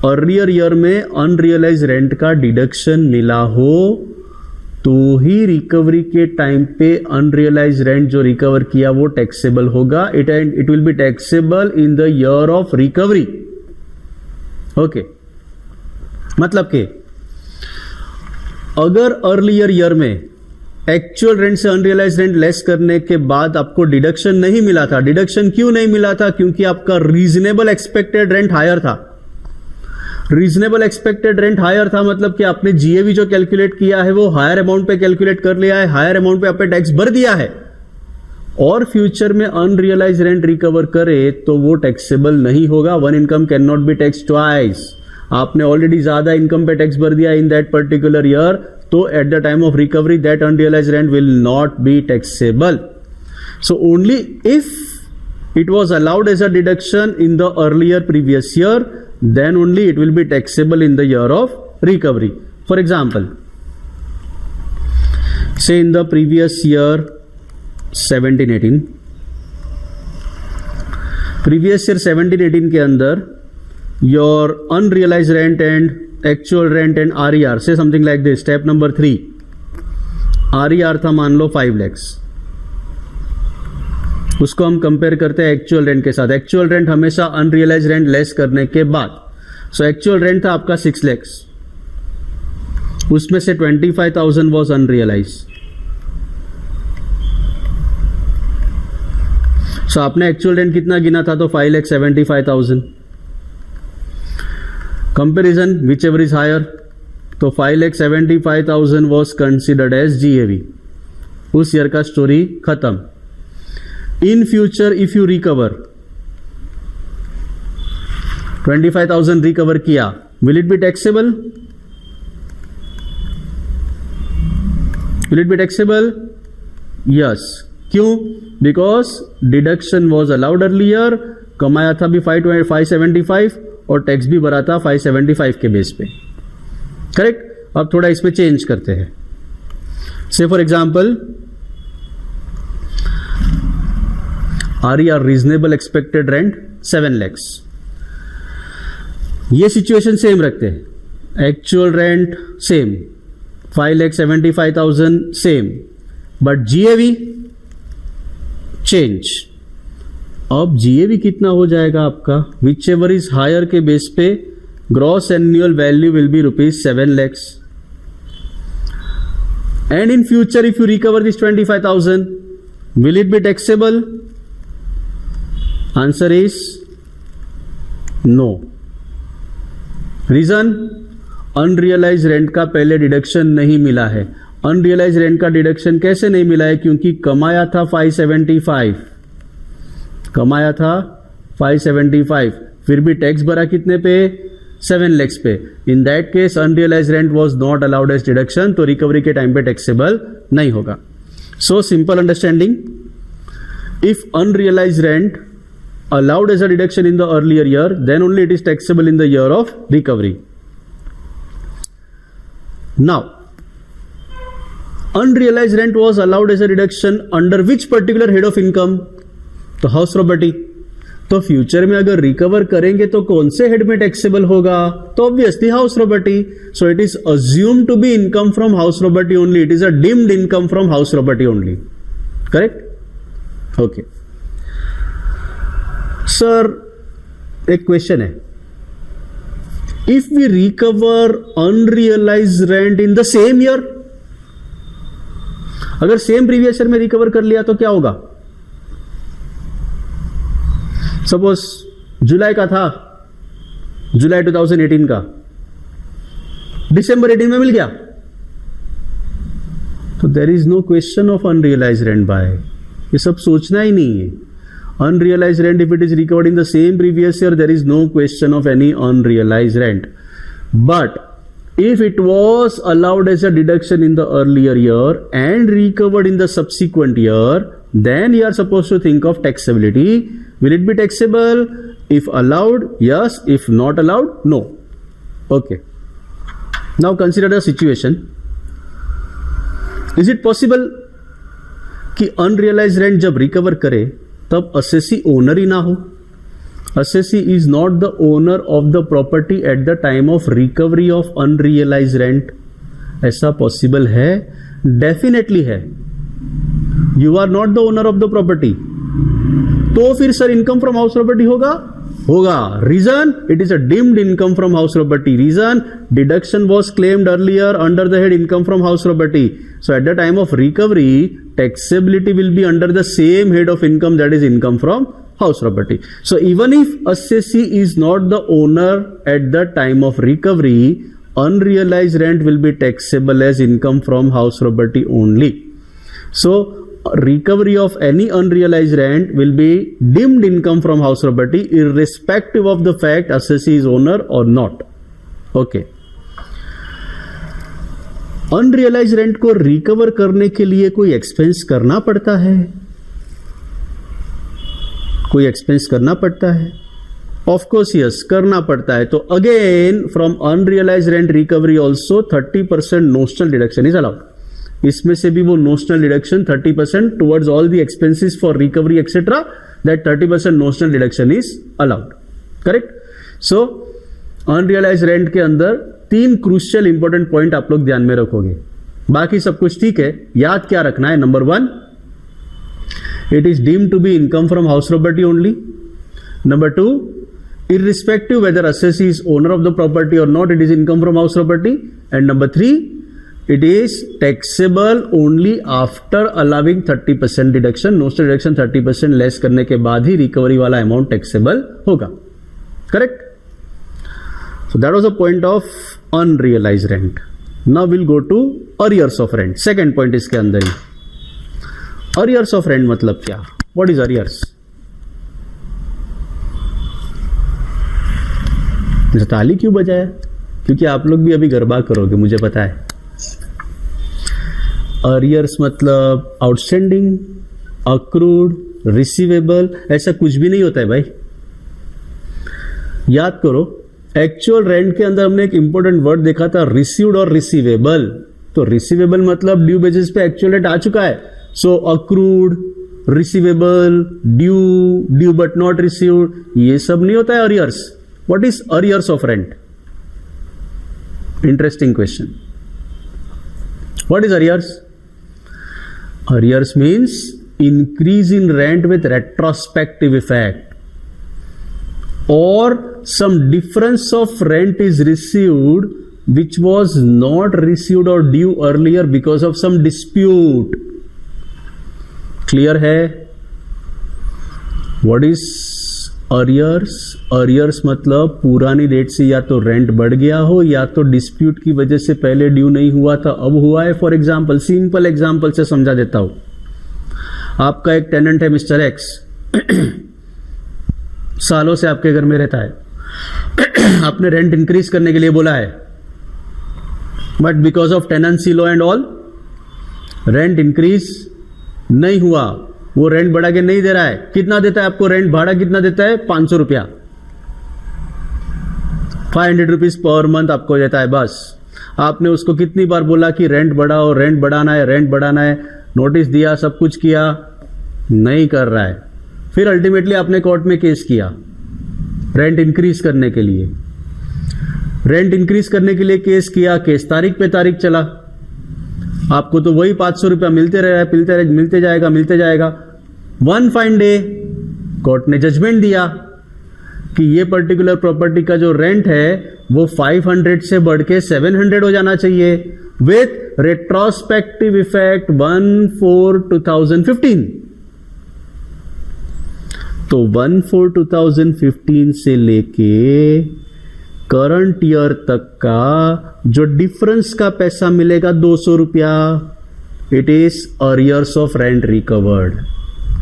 earlier year में अनरियलाइज रेंट का deduction मिला हो तो ही रिकवरी के टाइम पे अनरियलाइज रेंट जो recover किया वो टैक्सेबल होगा. It will be taxable in the year of recovery. Okay, मतलब कि अगर अर्लियर ईयर में एक्चुअल रेंट से अनरियलाइज रेंट लेस करने के बाद आपको डिडक्शन नहीं मिला था. डिडक्शन क्यों नहीं मिला था? क्योंकि आपका रीजनेबल एक्सपेक्टेड रेंट हायर था. रीजनेबल एक्सपेक्टेड रेंट हायर था मतलब कि आपने जीएवी जो कैलकुलेट किया है वो हायर अमाउंट पे कैलकुलेट कर लिया है, हायर अमाउंट पे आपने टैक्स भर दिया है, और फ्यूचर में अनरियलाइज रेंट रिकवर करे तो वो टैक्सेबल नहीं होगा. One income can not be tax twice. आपने ऑलरेडी ज्यादा इनकम पे टैक्स भर दिया इन दैट पर्टिकुलर ईयर, तो at the time of recovery that unrealise rent will not be taxable. So only if it was allowed as a deduction in the earlier previous year, then only it will be taxable in the year of recovery. For example, say in the previous year 17-18, previous year 17-18 के अंदर your unrealized rent and actual rent and RER, say something like this. Step number 3, RER था मान लो 5 lakhs, उसको हम compare करते हैं actual rent के साथ. एक्चुअल रेंट हमेशा अनरियलाइज रेंट लेस करने के बाद. सो एक्चुअल रेंट था आपका 6 lakhs, उसमें से 25,000 वॉज अनरियलाइज. सो आपने एक्चुअल रेंट कितना गिना था? तो 5,75,000. Comparison whichever is higher, तो 5,75,000 वॉज कंसिडर्ड एज जीएवी. उस ईयर का स्टोरी खत्म. In future, if you recover 25,000 recover किया, will it be taxable? Will it be taxable? Yes. क्यों? Because deduction was allowed earlier. कमाया था भी 575 और टैक्स भी भरा था 575 के बेस पे. करेक्ट? अब थोड़ा इसमें चेंज करते हैं. से for example RER reasonable expected rent 7 lakhs. ये सिचुएशन सेम रखते हैं. Actual rent same 5,75,000 same, but GAV change. अब जीएवी कितना हो जाएगा आपका? विच एवर इज हायर के बेस पे gross annual value will be ₹7 lakhs. And in future if you recover this 25,000, will it be taxable? Answer is no. Reason? Unrealise rent का पहले deduction नहीं मिला है. अनरियलाइज रेंट का deduction कैसे नहीं मिला है? क्योंकि कमाया था 575, कमाया था 575, फिर भी टैक्स भरा कितने पे? 7 lakhs पे. In that case unrealise rent was not allowed as deduction, तो रिकवरी के टाइम पे टैक्सेबल नहीं होगा. So simple understanding, if unrealise rent allowed as a deduction in the earlier year, then only it is taxable in the year of recovery. Now, unrealized rent was allowed as a deduction under which particular head of income? तो house property. तो future में अगर recover करेंगे तो कौन से head में taxable होगा? तो obviously house property. So it is assume to be income from house property only. It is a deemed income from house property only. Correct? Okay. Sir एक क्वेश्चन है, if we recover unrealise rent in the same year, अगर same previous year में recover कर लिया तो क्या होगा? Suppose जुलाई का था, जुलाई 2018 का, दिसंबर 18 में मिल गया, तो there is no question of unrealise rent by. ये सब सोचना ही नहीं है. Unrealized rent, if it is recovered in the same previous year, there is no question of any unrealized rent. But if it was allowed as a deduction in the earlier year and recovered in the subsequent year, then you are supposed to think of taxability. Will it be taxable? If allowed, yes. If not allowed, no. Okay. Now consider the situation. Is it possible कि unrealise rent जब recover करे तब assessee owner ही ना हो? Assessee is not the owner of the property at the time of recovery of unrealise rent. ऐसा possible है? Definitely है. You are not the owner of the property, तो फिर sir income from house property होगा? होगा. Reason, it is a deemed income from house property. Reason, deduction was claimed earlier under the head income from house property. So at the time of recovery, taxability will be under the same head of income, that is income from house property. So even if assessee is not the owner at the time of recovery, unrealized rent will be taxable as income from house property only. So recovery of any unrealized rent will be deemed income from house property irrespective of the fact assessee is owner or not. Okay. Unrealise rent को recover करने के लिए कोई expense करना पड़ता है? कोई expense करना पड़ता है? ऑफ कोर्स यस, करना पड़ता है. तो again from unrealise rent recovery also 30% notional deduction is allowed. इसमें से भी वो notional deduction 30% towards all the expenses for recovery etcetera, that 30% notional deduction is allowed. Correct. So unrealise rent के अंदर 3 क्रूशियल इंपॉर्टेंट पॉइंट आप लोग ध्यान में रखोगे. बाकी सब कुछ ठीक है. याद क्या रखना है? Number 1, it is deemed to be income from house property only. Number 2, irrespective whether assessee is owner of the property or not, it is income from house property. And number 3, it is taxable only after allowing 30% deduction. Notional deduction 30% less करने के बाद ही recovery वाला amount taxable होगा. Correct. So that was a point of unrealized rent. Now we'll go to arrears of rent. Second point इसके अंदर ही. Arrears of rent मतलब क्या? What is arrears? ताली क्यों बजाया? क्योंकि आप लोग भी अभी गरबा करोगे, मुझे पता है. Arrears मतलब आउटस्टैंडिंग, अक्रूड, रिसीवेबल, ऐसा कुछ भी नहीं होता है भाई. याद करो, एक्चुअल रेंट के अंदर हमने एक इंपॉर्टेंट वर्ड देखा था, रिसीव्ड और रिसीवेबल. तो रिसीवेबल मतलब ड्यू बेसिस पे एक्चुअल रेंट आ चुका है. So accrued, receivable, due but not received, ये सब नहीं होता है arrears. What is arrears of rent? Interesting question. What is arrears? Arrears means increase in rent with retrospective effect, or some difference of rent is received which was not received or due earlier because of some dispute. Clear है? What is arrears? Arrears मतलब पुरानी date से या तो rent बढ़ गया हो या तो डिस्प्यूट की वजह से पहले ड्यू नहीं हुआ था, अब हुआ है. फॉर एग्जाम्पल, सिंपल एग्जाम्पल से समझा देता हूं. आपका एक टेनेंट है मिस्टर एक्स, सालों से आपके घर में रहता है. आपने रेंट इंक्रीज करने के लिए बोला है, but because of tenancy law and all rent increase नहीं हुआ. वो रेंट बढ़ा के नहीं दे रहा है. कितना देता है आपको रेंट? भाड़ा कितना देता है? 500 रुपया, 500 रुपीज पर मंथ आपको देता है. बस आपने उसको कितनी बार बोला कि रेंट बढ़ाओ, रेंट बढ़ाना है, रेंट बढ़ाना है, नोटिस दिया, सब कुछ किया, नहीं कर रहा है. फिर अल्टीमेटली आपने कोर्ट में केस किया रेंट इंक्रीज करने के लिए. रेंट इंक्रीज करने के लिए केस किया, केस तारीख पे तारीख चला. आपको तो वही 500 रुपया मिलते रहे, मिलते जाएगा. वन फाइन डे कोर्ट ने जजमेंट दिया कि ये पर्टिकुलर प्रॉपर्टी का जो रेंट है वो 500 से बढ़ के 700 हो जाना चाहिए विथ रेट्रोस्पेक्टिव इफेक्ट 1/4/2015. तो 1/4/2015 से लेके करंट ईयर तक का जो डिफरेंस का पैसा मिलेगा 200 रुपया, it is arrears of rent recovered.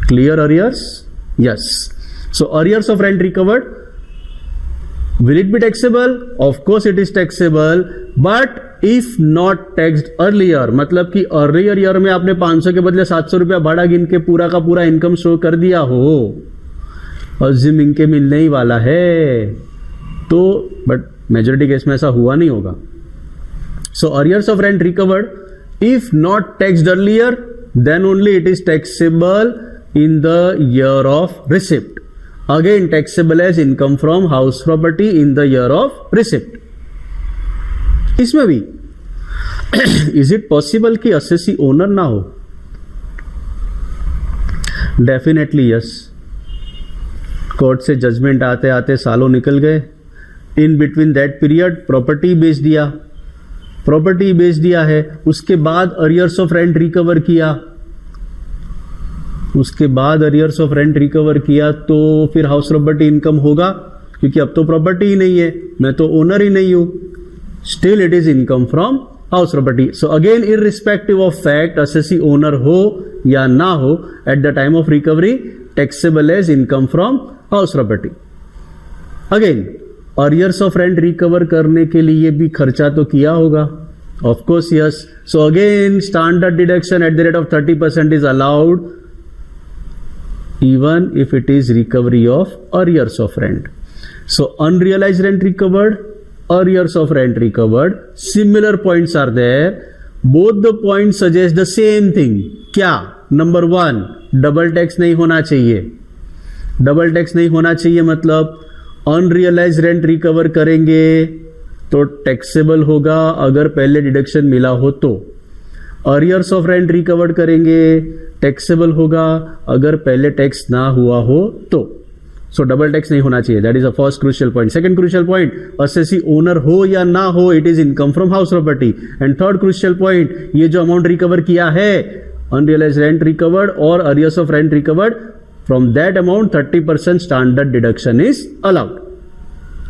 Clear? Arrears? Yes. So arrears of rent recovered, will it be taxable? Of course it is taxable, but if not taxed earlier, मतलब कि earlier year में आपने 500 के बदले 700 रुपया भाड़ा गिन के पूरा का पूरा इनकम शो कर दिया हो, अज्यूमिंग के मिलने ही वाला है, तो बट मेजॉरिटी केस में ऐसा हुआ नहीं होगा. So arrears of rent recovered if not taxed earlier then only it is taxable in the year of receipt. Again taxable as income from house property in the year of receipt. इसमें भी is it possible कि assessee owner ना हो? Definitely yes. Court से judgement आते आते सालों निकल गए. In between that period property बेच दिया है. उसके बाद अरियर्स ऑफ रेंट रिकवर किया, तो फिर हाउस प्रॉपर्टी इनकम होगा, क्योंकि अब तो प्रॉपर्टी ही नहीं है, मैं तो ओनर ही नहीं हूं. Still it is income from house property. So again irrespective of fact assessee owner हो या ना हो, at the time of recovery taxable as income from house property. Again arrears of rent recover करने के लिए भी खर्चा तो किया होगा. Of course yes. So again standard deduction at the rate of 30% is allowed even if it is recovery of arrears of rent. So unrealized rent recovered, arrears of rent recovered, similar points are there. Both the points suggest the same thing. क्या? Number 1, double tax नहीं होना चाहिए. Double tax नहीं होना चाहिए मतलब unrealised rent recover करेंगे तो टैक्सेबल होगा अगर पहले डिडक्शन मिला हो तो. अर्लियर्स ऑफ रेंट रिकवर करेंगे, टैक्सेबल होगा अगर पहले टैक्स ना हुआ हो तो. सो डबल टैक्स नहीं होना चाहिए. That is the first crucial point. Second crucial point, assessee owner हो या ना हो, it is income from house property. And third crucial point, ये जो अमाउंट रिकवर किया है, अनरियलाइज रेंट रिकवर्ड और arrears of rent recovered, from that amount 30% standard deduction is allowed.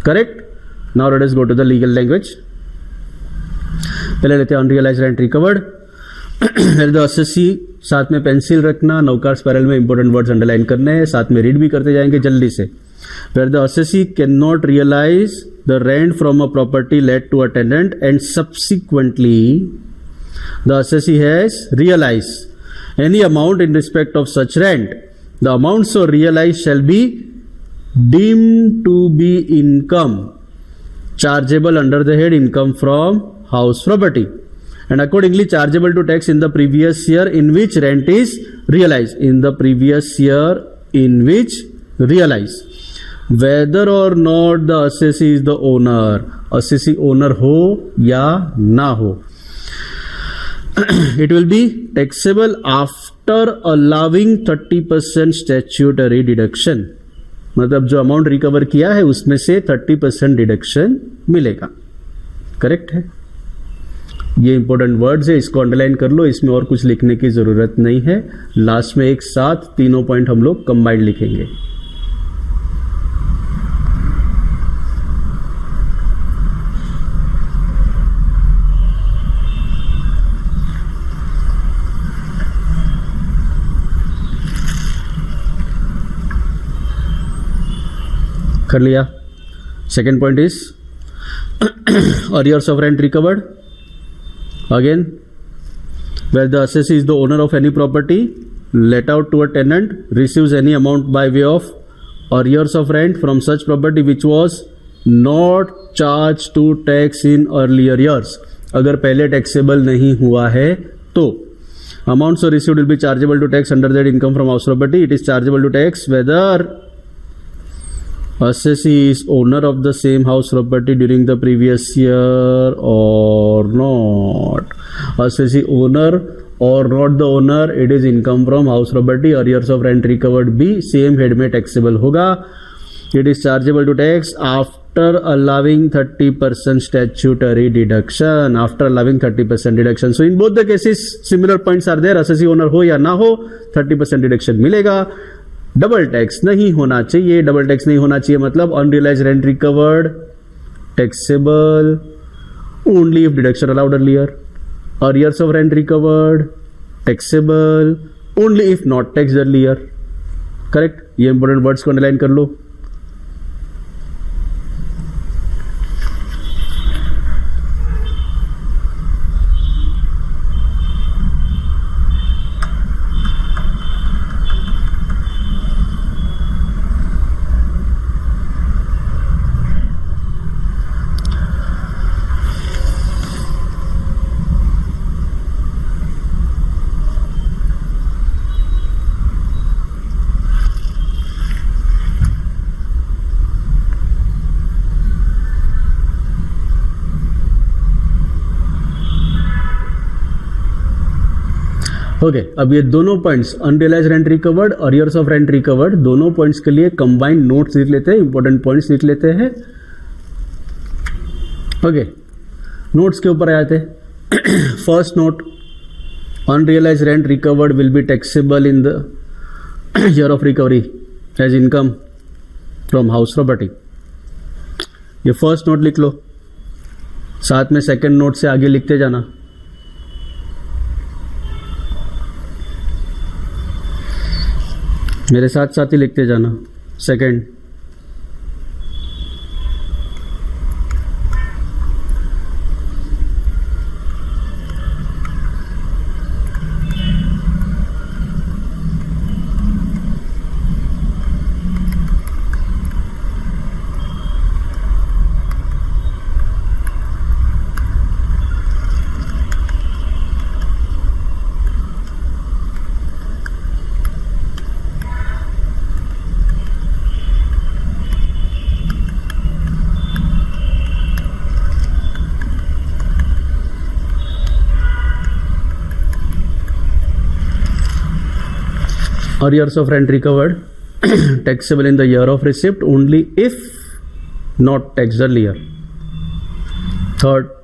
Correct. Now let us go to the legal language. पहले लेते हैं unrealised rent recovered. The assessee, साथ में पेंसिल रखना, नौकार स्पाइरल में इंपॉर्टेंट वर्ड्स अंडरलाइन करने हैं, साथ में रीड भी करते जाएंगे जल्दी से. Where the assessee can not realise the rent from a property let to a tenant and subsequently the assessee has realise any amount in respect of such rent, the amount so realise shall be deemed to be income chargeable under the head income from house property, and accordingly chargeable to tax in the previous year in which rent is realized. In the previous year in which realized, whether or not the assessee is the owner, assessee owner हो या ना हो, it will be taxable after allowing 30% statutory deduction. मतलब जो amount recover किया है उसमें से 30% डिडक्शन मिलेगा. करेक्ट है. ये इंपॉर्टेंट वर्ड्स है, इसको अंडरलाइन कर लो. इसमें और कुछ लिखने की जरूरत नहीं है. लास्ट में एक साथ तीनों पॉइंट हम लोग कंबाइंड लिखेंगे. कर लिया. Second point is arrears of rent recovered. Again, where the assessee is the owner of any property let out to a tenant, receives any amount by way of arrears of rent from such property which was not charged to tax in earlier years. अगर पहले taxable नहीं हुआ है तो amount so received will be chargeable to tax under that income from house property. It is chargeable to tax whether assessee is owner of the same house property during the previous year or not. Assessee owner or not the owner, it is income from house property. Arrears of rent recovered भी same head में taxable होगा. It is chargeable to tax after allowing 30% statutory deduction. After allowing 30% deduction. So in both the cases similar points are there. Assessee owner हो या ना हो 30% deduction मिलेगा. Double tax नहीं होना चाहिए. डबल टैक्स नहीं होना चाहिए मतलब unrealised rent recovered taxable only if deduction allowed earlier. Arrears of rent recovered taxable only if not taxed earlier. Correct. ये इंपॉर्टेंट वर्ड्स को अंडरलाइन कर लो. ओके अब ये दोनों पॉइंट्स अनरियलाइज रेंट रिकवर्ड और ईयर्स ऑफ रेंट रिकवर्ड दोनों points के लिए कंबाइंड नोट्स लिख लेते हैं, इंपॉर्टेंट पॉइंट्स लिख लेते हैं. ओके नोट्स के ऊपर आते हैं. First note, unrealise rent recovered will be taxable in the year of recovery as income from house property. ये फर्स्ट नोट लिख लो, साथ में सेकंड नोट से आगे लिखते जाना. मेरे साथ साथ ही लिखते जाना. Second, arrears of rent recovered taxable in the year of receipt only if not taxed earlier. Third,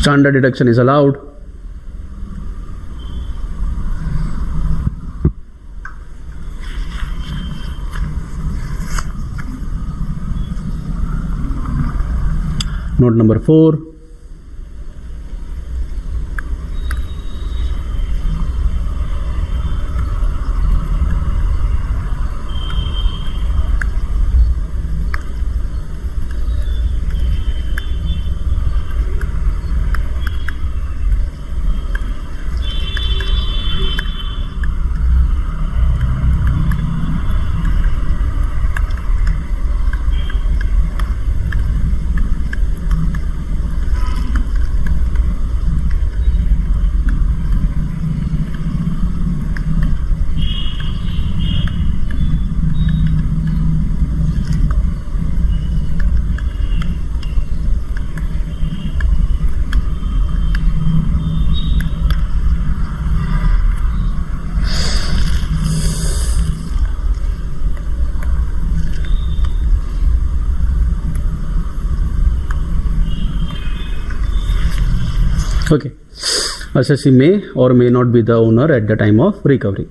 standard deduction is allowed. Note number 4. Okay, assessee may or may not be the owner at the time of recovery.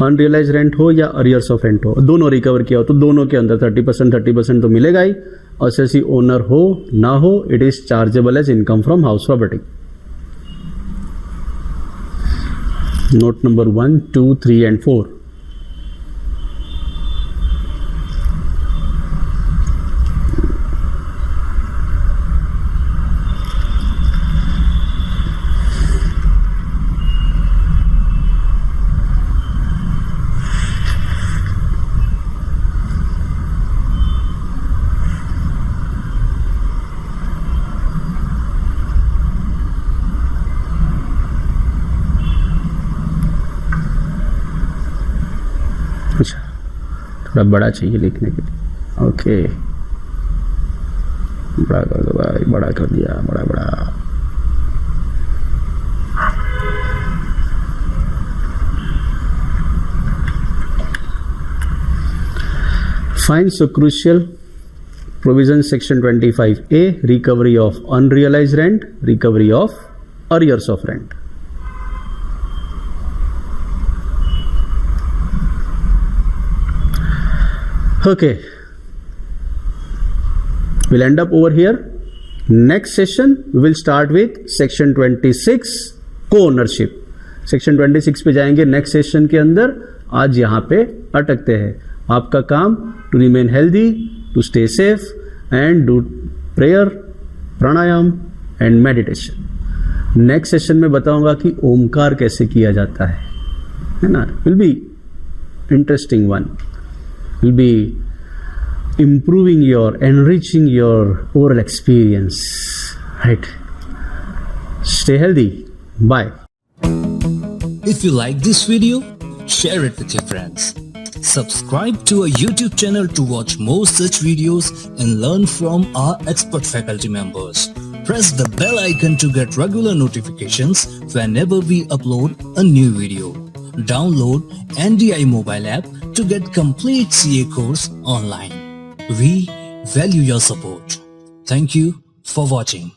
Unrealise rent हो या arrears of rent हो, दोनों recover किया हो तो दोनों के अंदर 30% तो मिलेगा ही. असेसी ओनर हो ना हो, it is chargeable as income from house property. Note number 1, 2, 3 and 4. अच्छा, थोड़ा बड़ा चाहिए लिखने के लिए. ओके, बड़ा कर दो भाई, बड़ा कर दिया, बड़ा बड़ा. Fine so crucial provision section 25A, recovery of unrealise rent, recovery of arrears of rent. Okay, We'll end up over here. Next session we will start with section 26 co-ownership. Section 26 पे जाएंगे नेक्स्ट सेशन के अंदर. आज यहाँ पे अटकते हैं. आपका काम to remain healthy, to stay safe and do prayer, pranayama and meditation. Next session में बताऊंगा कि ओमकार कैसे किया जाता है ना. Will be interesting one. Will be improving your, enriching your oral experience, right? Stay healthy. Bye. If you like this video, share it with your friends. Subscribe to our YouTube channel to watch more such videos and learn from our expert faculty members. Press the bell icon to get regular notifications whenever we upload a new video. Download NDI mobile app to get complete CA course online. We value your support. Thank you for watching.